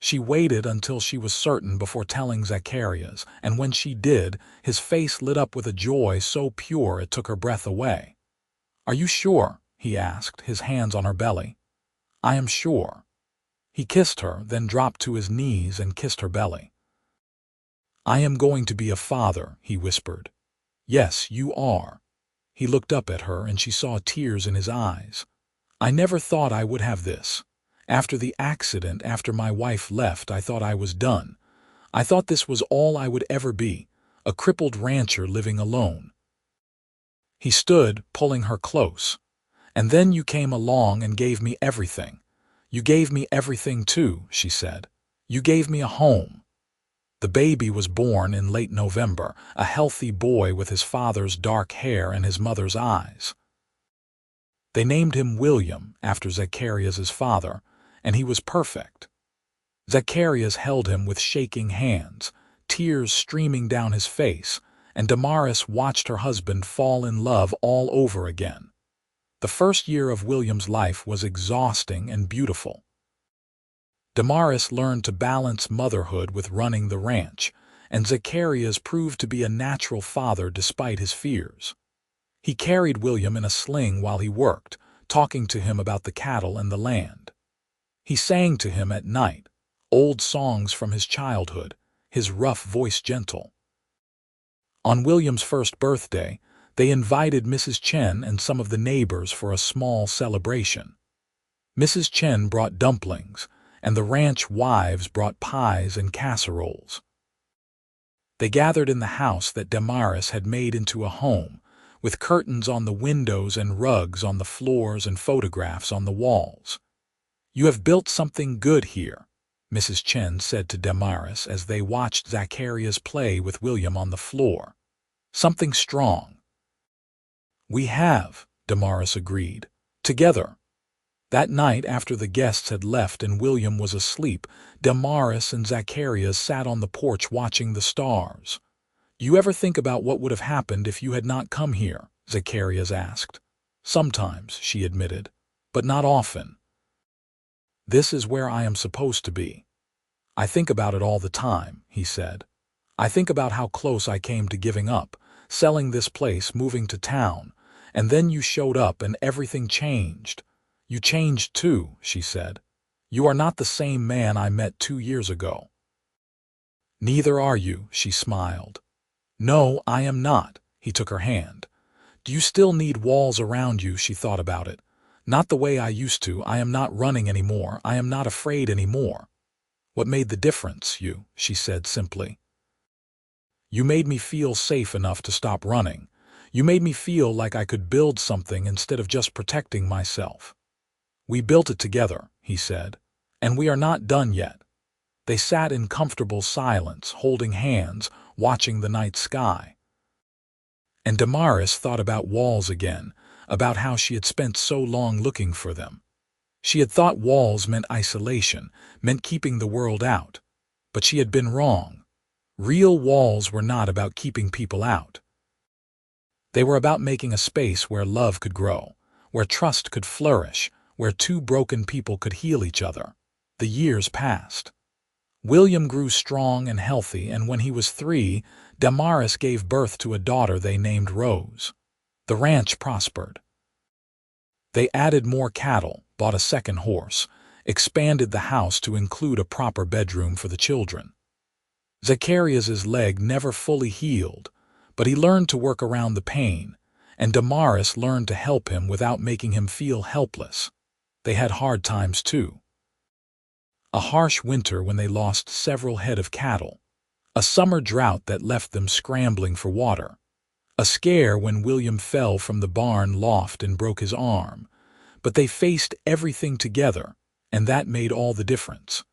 She waited until she was certain before telling Zacharias, and when she did, his face lit up with a joy so pure it took her breath away. "Are you sure?" he asked, his hands on her belly. "I am sure." He kissed her, then dropped to his knees and kissed her belly. "I am going to be a father," he whispered. "Yes, you are." He looked up at her, and she saw tears in his eyes. "I never thought I would have this. After the accident, after my wife left, I thought I was done. I thought this was all I would ever be, a crippled rancher living alone." He stood, pulling her close. "And then you came along and gave me everything. You gave me everything too," she said. "You gave me a home." The baby was born in late November, a healthy boy with his father's dark hair and his mother's eyes. They named him William, after Zacharias's father, and he was perfect. Zacharias held him with shaking hands, tears streaming down his face, and Damaris watched her husband fall in love all over again. The first year of William's life was exhausting and beautiful. Damaris learned to balance motherhood with running the ranch, and Zacharias proved to be a natural father despite his fears. He carried William in a sling while he worked, talking to him about the cattle and the land. He sang to him at night, old songs from his childhood, his rough voice gentle. On William's first birthday, They invited Mrs. Chen and some of the neighbors for a small celebration. Mrs. Chen brought dumplings, and the ranch wives brought pies and casseroles. They gathered in the house that Damaris had made into a home, with curtains on the windows and rugs on the floors and photographs on the walls. "You have built something good here," Mrs. Chen said to Damaris as they watched Zacharias play with William on the floor. "Something strong." "We have," Damaris agreed. "Together." That night, after the guests had left and William was asleep, Damaris and Zacharias sat on the porch watching the stars. "Do you ever think about what would have happened if you had not come here?" Zacharias asked. "Sometimes," she admitted, "but not often. This is where I am supposed to be." "I think about it all the time," he said. "I think about how close I came to giving up, selling this place, moving to town, and then you showed up and everything changed." "You changed too," she said. "You are not the same man I met 2 years ago." "Neither are you," she smiled. "No, I am not." He took her hand. "Do you still need walls around you?" She thought about it. "Not the way I used to. I am not running anymore. I am not afraid anymore." "What made the difference?" "You," she said simply. "You made me feel safe enough to stop running. You made me feel like I could build something instead of just protecting myself." "We built it together," he said, "and we are not done yet." They sat in comfortable silence, holding hands, watching the night sky. And Damaris thought about walls again, about how she had spent so long looking for them. She had thought walls meant isolation, meant keeping the world out. But she had been wrong. Real walls were not about keeping people out. They were about making a space where love could grow, where trust could flourish, where two broken people could heal each other. The years passed. William grew strong and healthy, and when he was 3, Damaris gave birth to a daughter they named Rose. The ranch prospered. They added more cattle, bought a second horse, expanded the house to include a proper bedroom for the children. Zacharias's leg never fully healed, but he learned to work around the pain, and Damaris learned to help him without making him feel helpless. They had hard times too. A harsh winter when they lost several head of cattle. A summer drought that left them scrambling for water. A scare when William fell from the barn loft and broke his arm. But they faced everything together, and that made all the difference.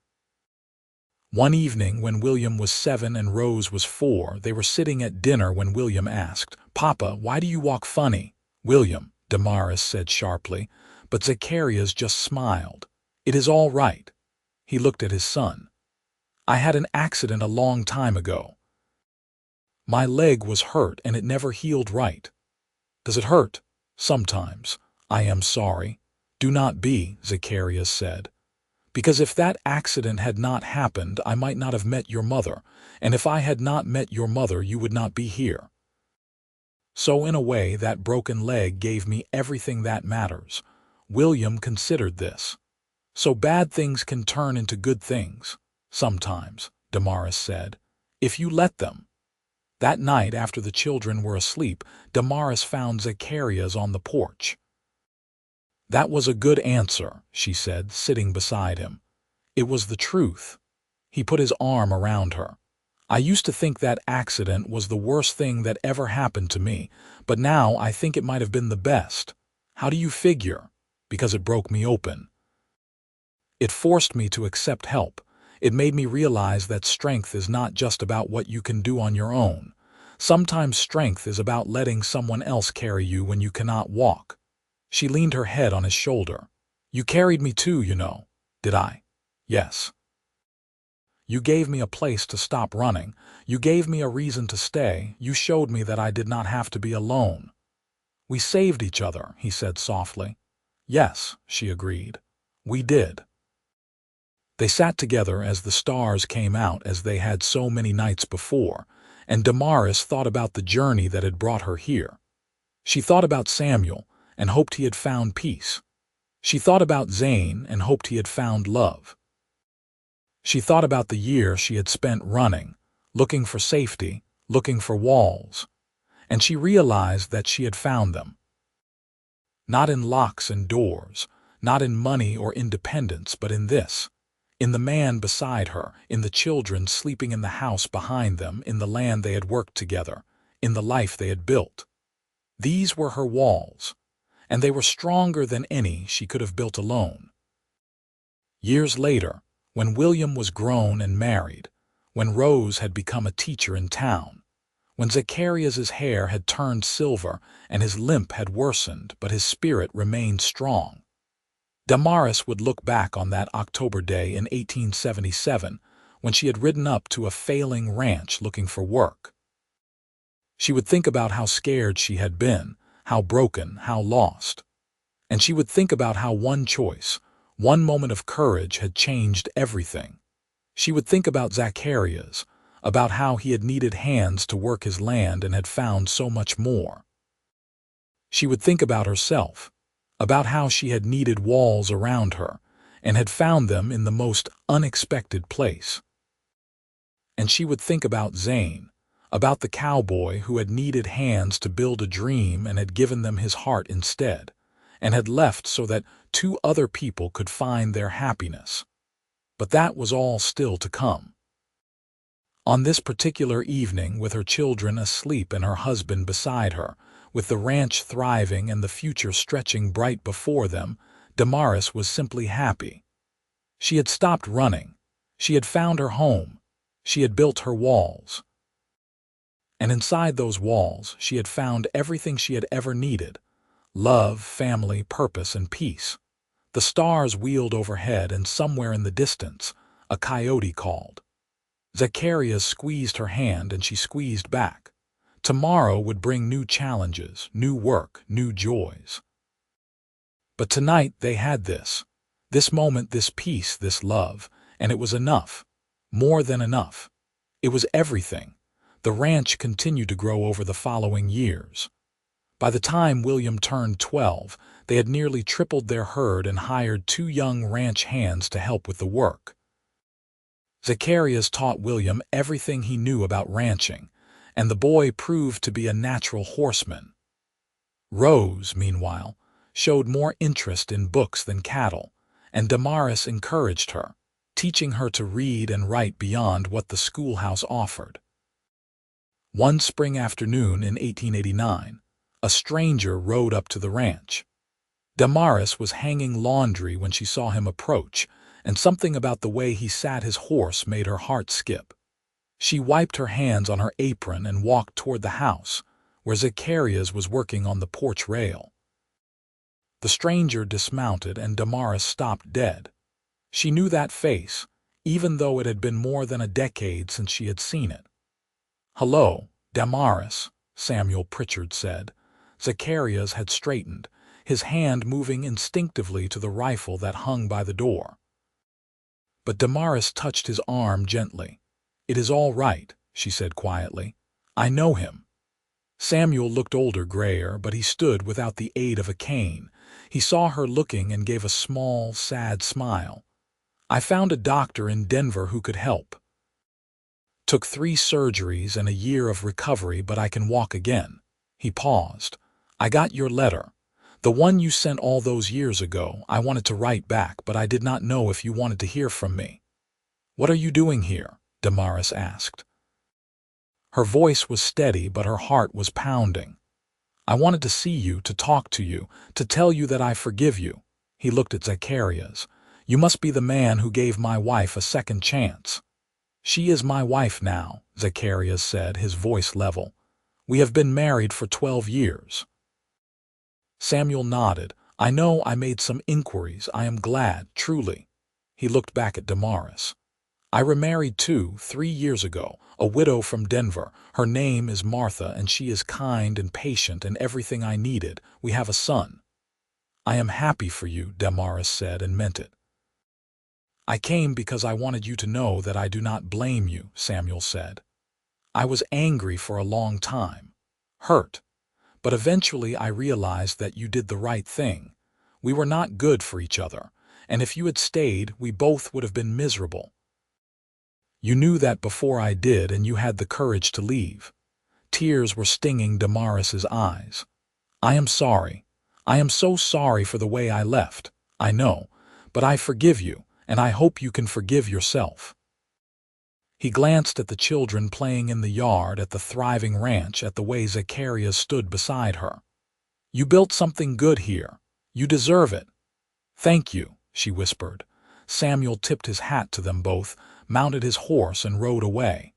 One evening when William was 7 and Rose was 4, they were sitting at dinner when William asked, "Papa, why do you walk funny?" "William," Damaris said sharply, but Zacharias just smiled. "It is all right." He looked at his son. "I had an accident a long time ago. My leg was hurt and it never healed right." "Does it hurt?" "Sometimes." "I am sorry." "Do not be," Zacharias said. "Because if that accident had not happened, I might not have met your mother, and if I had not met your mother, you would not be here. So in a way, that broken leg gave me everything that matters." William considered this. "So bad things can turn into good things. Sometimes," Damaris said, "if you let them." That night, after the children were asleep, Damaris found Zacharias on the porch. "That was a good answer," she said, sitting beside him. "It was the truth." He put his arm around her. "I used to think that accident was the worst thing that ever happened to me, but now I think it might have been the best." "How do you figure?" "Because it broke me open. It forced me to accept help. It made me realize that strength is not just about what you can do on your own. Sometimes strength is about letting someone else carry you when you cannot walk." She leaned her head on his shoulder. "You carried me too, you know." "Did I?" "Yes. You gave me a place to stop running. You gave me a reason to stay. You showed me that I did not have to be alone." "We saved each other," he said softly. "Yes," she agreed. "We did." They sat together as the stars came out, as they had so many nights before, and Damaris thought about the journey that had brought her here. She thought about Samuel and hoped he had found peace. She thought about Zane and hoped he had found love. She thought about the year she had spent running, looking for safety, looking for walls. and she realized that she had found them. Not in locks and doors, not in money or independence, but in this. In the man beside her, in the children sleeping in the house behind them, in the land they had worked together, in the life they had built. These were her walls, and they were stronger than any she could have built alone. Years later, when William was grown and married, when Rose had become a teacher in town, when Zacharias's hair had turned silver and his limp had worsened but his spirit remained strong, Damaris would look back on that October day in 1877 when she had ridden up to a failing ranch looking for work. She would think about how scared she had been, how broken, how lost. And she would think about how one choice, one moment of courage had changed everything. She would think about Zacharias, about how he had needed hands to work his land and had found so much more. She would think about herself, about how she had needed walls around her and had found them in the most unexpected place. And she would think about Zane, about the cowboy who had needed hands to build a dream and had given them his heart instead, and had left so that two other people could find their happiness. But that was all still to come. On this particular evening, with her children asleep and her husband beside her, with the ranch thriving and the future stretching bright before them, Damaris was simply happy. She had stopped running. She had found her home. She had built her walls. And inside those walls, she had found everything she had ever needed: love, family, purpose, and peace. The stars wheeled overhead, and somewhere in the distance, a coyote called. Zacharias squeezed her hand, and she squeezed back. Tomorrow would bring new challenges, new work, new joys. But tonight they had this moment, this peace, this love, and it was enough, more than enough. It was everything. The ranch continued to grow over the following years. By the time William turned 12, they had nearly tripled their herd and hired 2 young ranch hands to help with the work. Zacharias taught William everything he knew about ranching, and the boy proved to be a natural horseman. Rose, meanwhile, showed more interest in books than cattle, and Damaris encouraged her, teaching her to read and write beyond what the schoolhouse offered. One spring afternoon in 1889, a stranger rode up to the ranch. Damaris was hanging laundry when she saw him approach, and something about the way he sat his horse made her heart skip. She wiped her hands on her apron and walked toward the house, where Zacharias was working on the porch rail. The stranger dismounted, and Damaris stopped dead. She knew that face, even though it had been more than a decade since she had seen it. "Hello, Damaris," Samuel Pritchard said. Zacharias had straightened, his hand moving instinctively to the rifle that hung by the door. But Damaris touched his arm gently. "It is all right," she said quietly. "I know him." Samuel looked older, grayer, but he stood without the aid of a cane. He saw her looking and gave a small, sad smile. "I found a doctor in Denver who could help. Took 3 surgeries and a year of recovery, but I can walk again." He paused. "I got your letter. The one you sent all those years ago. I wanted to write back, but I did not know if you wanted to hear from me." "What are you doing here?" Damaris asked. Her voice was steady, but her heart was pounding. "I wanted to see you, to talk to you, to tell you that I forgive you." He looked at Zacharias. "You must be the man who gave my wife a second chance." "She is my wife now," Zacharias said, his voice level. "We have been married for 12 years. Samuel nodded. "I know I made some inquiries. I am glad, truly." He looked back at Damaris. "I remarried too, 3 years ago, a widow from Denver. Her name is Martha, and she is kind and patient and everything I needed. We have a son." "I am happy for you," Damaris said, and meant it. "I came because I wanted you to know that I do not blame you," Samuel said. "I was angry for a long time, hurt. But eventually I realized that you did the right thing. We were not good for each other, and if you had stayed, we both would have been miserable. You knew that before I did, and you had the courage to leave. Tears were stinging Damaris's eyes. "I am sorry. I am so sorry for the way I left. I know. But I forgive you, and I hope you can forgive yourself." He glanced at the children playing in the yard, at the thriving ranch, at the way Zacharias stood beside her. "You built something good here. You deserve it." "Thank you," she whispered. Samuel tipped his hat to them both, mounted his horse, and rode away.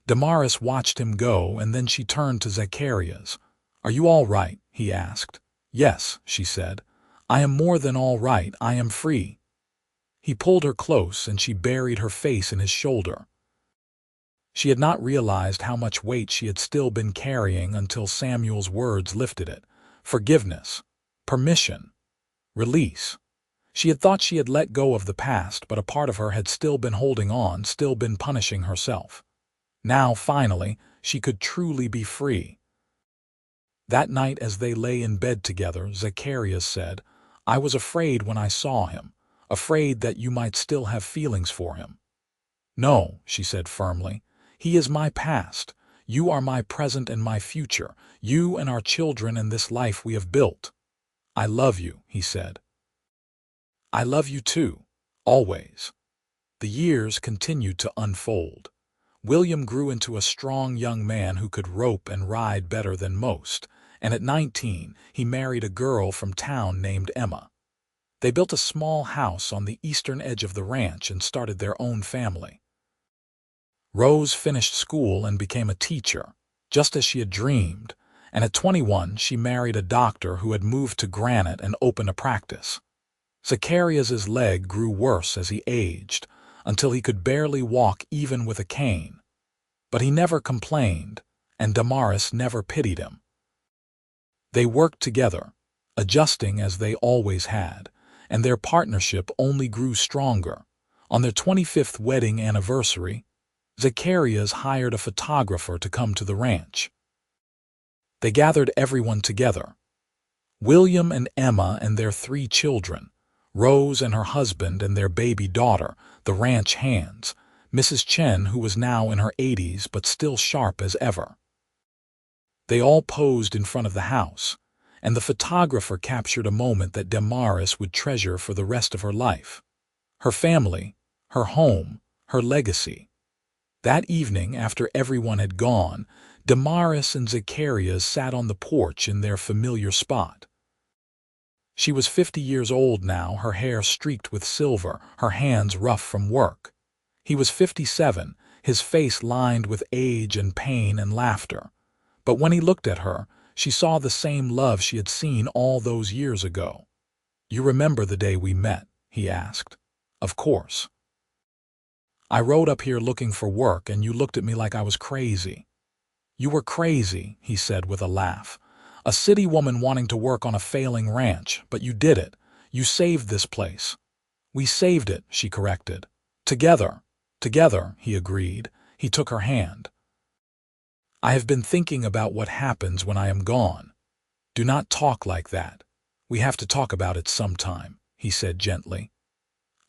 Damaris watched him go, and then she turned to Zacharias. "Are you all right?" he asked. "Yes," she said. "I am more than all right. I am free." He pulled her close, and she buried her face in his shoulder. She had not realized how much weight she had still been carrying until Samuel's words lifted it. Forgiveness. Permission. Release. She had thought she had let go of the past, but a part of her had still been holding on, still been punishing herself. Now, finally, she could truly be free. That night, as they lay in bed together, Zacharias said, "I was afraid when I saw him, afraid that you might still have feelings for him." "No," she said firmly. "He is my past. You are my present and my future, you and our children and this life we have built." "I love you," he said. "I love you too, always." The years continued to unfold. William grew into a strong young man who could rope and ride better than most, and at 19 he married a girl from town named Emma. They built a small house on the eastern edge of the ranch and started their own family. Rose finished school and became a teacher, just as she had dreamed, and at 21 she married a doctor who had moved to Granite and opened a practice. Zacharias's leg grew worse as he aged, until he could barely walk even with a cane. But he never complained, and Damaris never pitied him. They worked together, adjusting as they always had, and their partnership only grew stronger. On their 25th wedding anniversary, Zacharias hired a photographer to come to the ranch. They gathered everyone together. William and Emma and their 3 children, Rose and her husband and their baby daughter, the ranch hands, Mrs. Chen, who was now in her 80s but still sharp as ever. They all posed in front of the house, and the photographer captured a moment that Damaris would treasure for the rest of her life. Her family, her home, her legacy. That evening, after everyone had gone, Damaris and Zacharias sat on the porch in their familiar spot. She was 50 years old now, her hair streaked with silver, her hands rough from work. He was 57, his face lined with age and pain and laughter. But when he looked at her, she saw the same love she had seen all those years ago. "You remember the day we met?" he asked. "Of course. I rode up here looking for work, and you looked at me like I was crazy." "You were crazy," he said with a laugh. "A city woman wanting to work on a failing ranch, but you did it. You saved this place." "We saved it," she corrected. "Together." "Together," he agreed. He took her hand. "I have been thinking about what happens when I am gone." "Do not talk like that. We have to talk about it sometime," he said gently.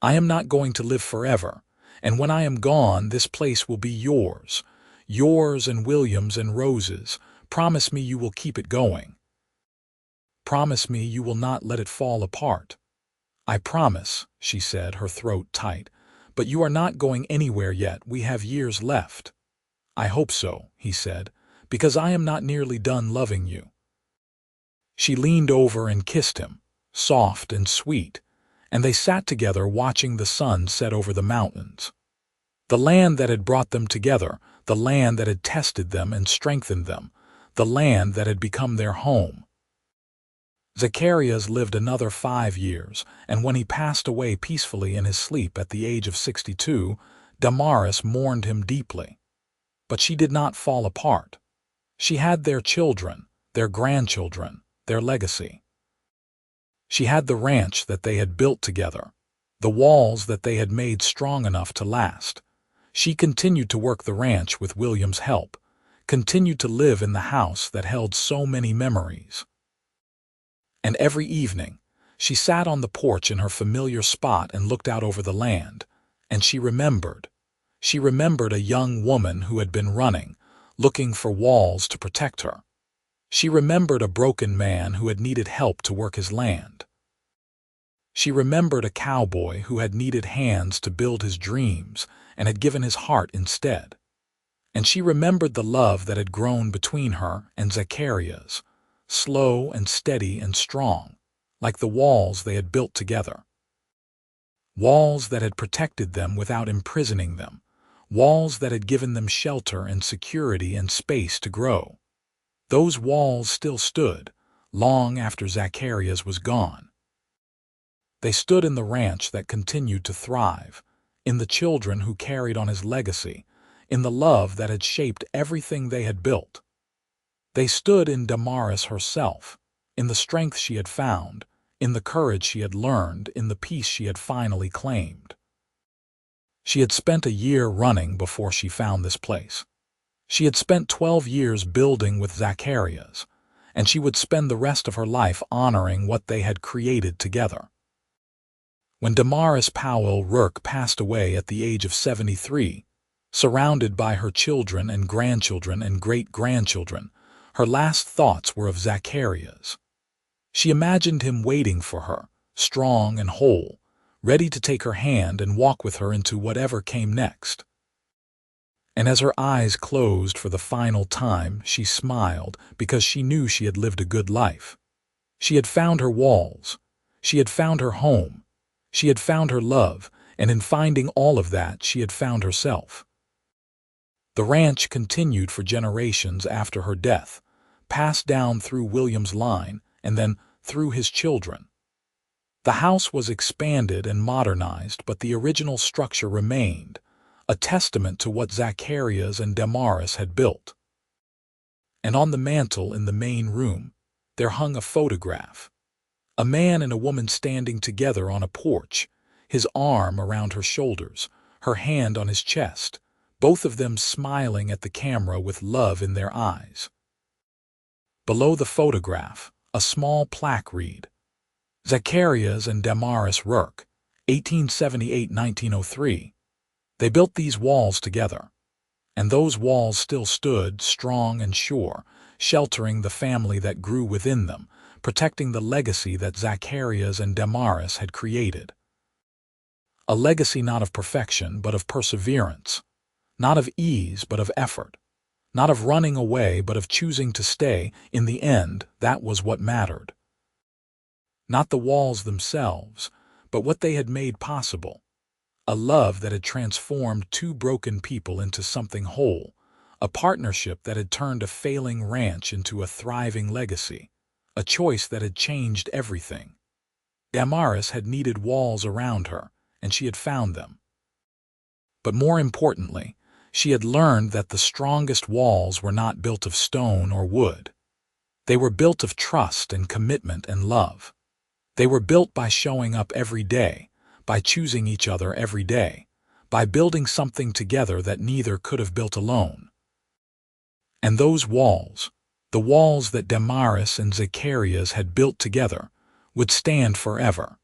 "I am not going to live forever, and when I am gone, this place will be yours. Yours and William's and Rose's. Promise me you will keep it going. Promise me you will not let it fall apart." "I promise," she said, her throat tight. "But you are not going anywhere yet. We have years left." "I hope so," he said, "because I am not nearly done loving you." She leaned over and kissed him, soft and sweet, and they sat together watching the sun set over the mountains. The land that had brought them together, the land that had tested them and strengthened them, the land that had become their home. Zacharias lived another 5 years, and when he passed away peacefully in his sleep at the age of 62, Damaris mourned him deeply. But she did not fall apart. She had their children, their grandchildren, their legacy. She had the ranch that they had built together, the walls that they had made strong enough to last. She continued to work the ranch with William's help, continued to live in the house that held so many memories. And every evening, she sat on the porch in her familiar spot and looked out over the land, and she remembered. She remembered a young woman who had been running, looking for walls to protect her. She remembered a broken man who had needed help to work his land. She remembered a cowboy who had needed hands to build his dreams and had given his heart instead. And she remembered the love that had grown between her and Zacharias, slow and steady and strong, like the walls they had built together. Walls that had protected them without imprisoning them, walls that had given them shelter and security and space to grow. Those walls still stood, long after Zacharias was gone. They stood in the ranch that continued to thrive, in the children who carried on his legacy, in the love that had shaped everything they had built. They stood in Damaris herself, in the strength she had found, in the courage she had learned, in the peace she had finally claimed. She had spent a year running before she found this place. She had spent 12 years building with Zacharias, and she would spend the rest of her life honoring what they had created together. When Damaris Powell Rourke passed away at the age of 73, surrounded by her children and grandchildren and great-grandchildren, her last thoughts were of Zacharias. She imagined him waiting for her, strong and whole, ready to take her hand and walk with her into whatever came next. And as her eyes closed for the final time, she smiled because she knew she had lived a good life. She had found her walls. She had found her home. She had found her love, and in finding all of that, she had found herself. The ranch continued for generations after her death, passed down through William's line, and then through his children. The house was expanded and modernized, but the original structure remained, a testament to what Zacharias and Damaris had built. And on the mantel in the main room, there hung a photograph. A man and a woman standing together on a porch, his arm around her shoulders, her hand on his chest, both of them smiling at the camera with love in their eyes. Below the photograph, a small plaque read, Zacharias and Damaris Rourke, 1878–1903. They built these walls together, and those walls still stood strong and sure, sheltering the family that grew within them, protecting the legacy that Zacharias and Damaris had created. A legacy not of perfection, but of perseverance, not of ease, but of effort, not of running away, but of choosing to stay. In the end, that was what mattered. Not the walls themselves, but what they had made possible. A love that had transformed two broken people into something whole, a partnership that had turned a failing ranch into a thriving legacy, a choice that had changed everything. Damaris had needed walls around her, and she had found them. But more importantly, she had learned that the strongest walls were not built of stone or wood. They were built of trust and commitment and love. They were built by showing up every day, by choosing each other every day, by building something together that neither could have built alone. And those walls, the walls that Damaris and Zacharias had built together, would stand forever,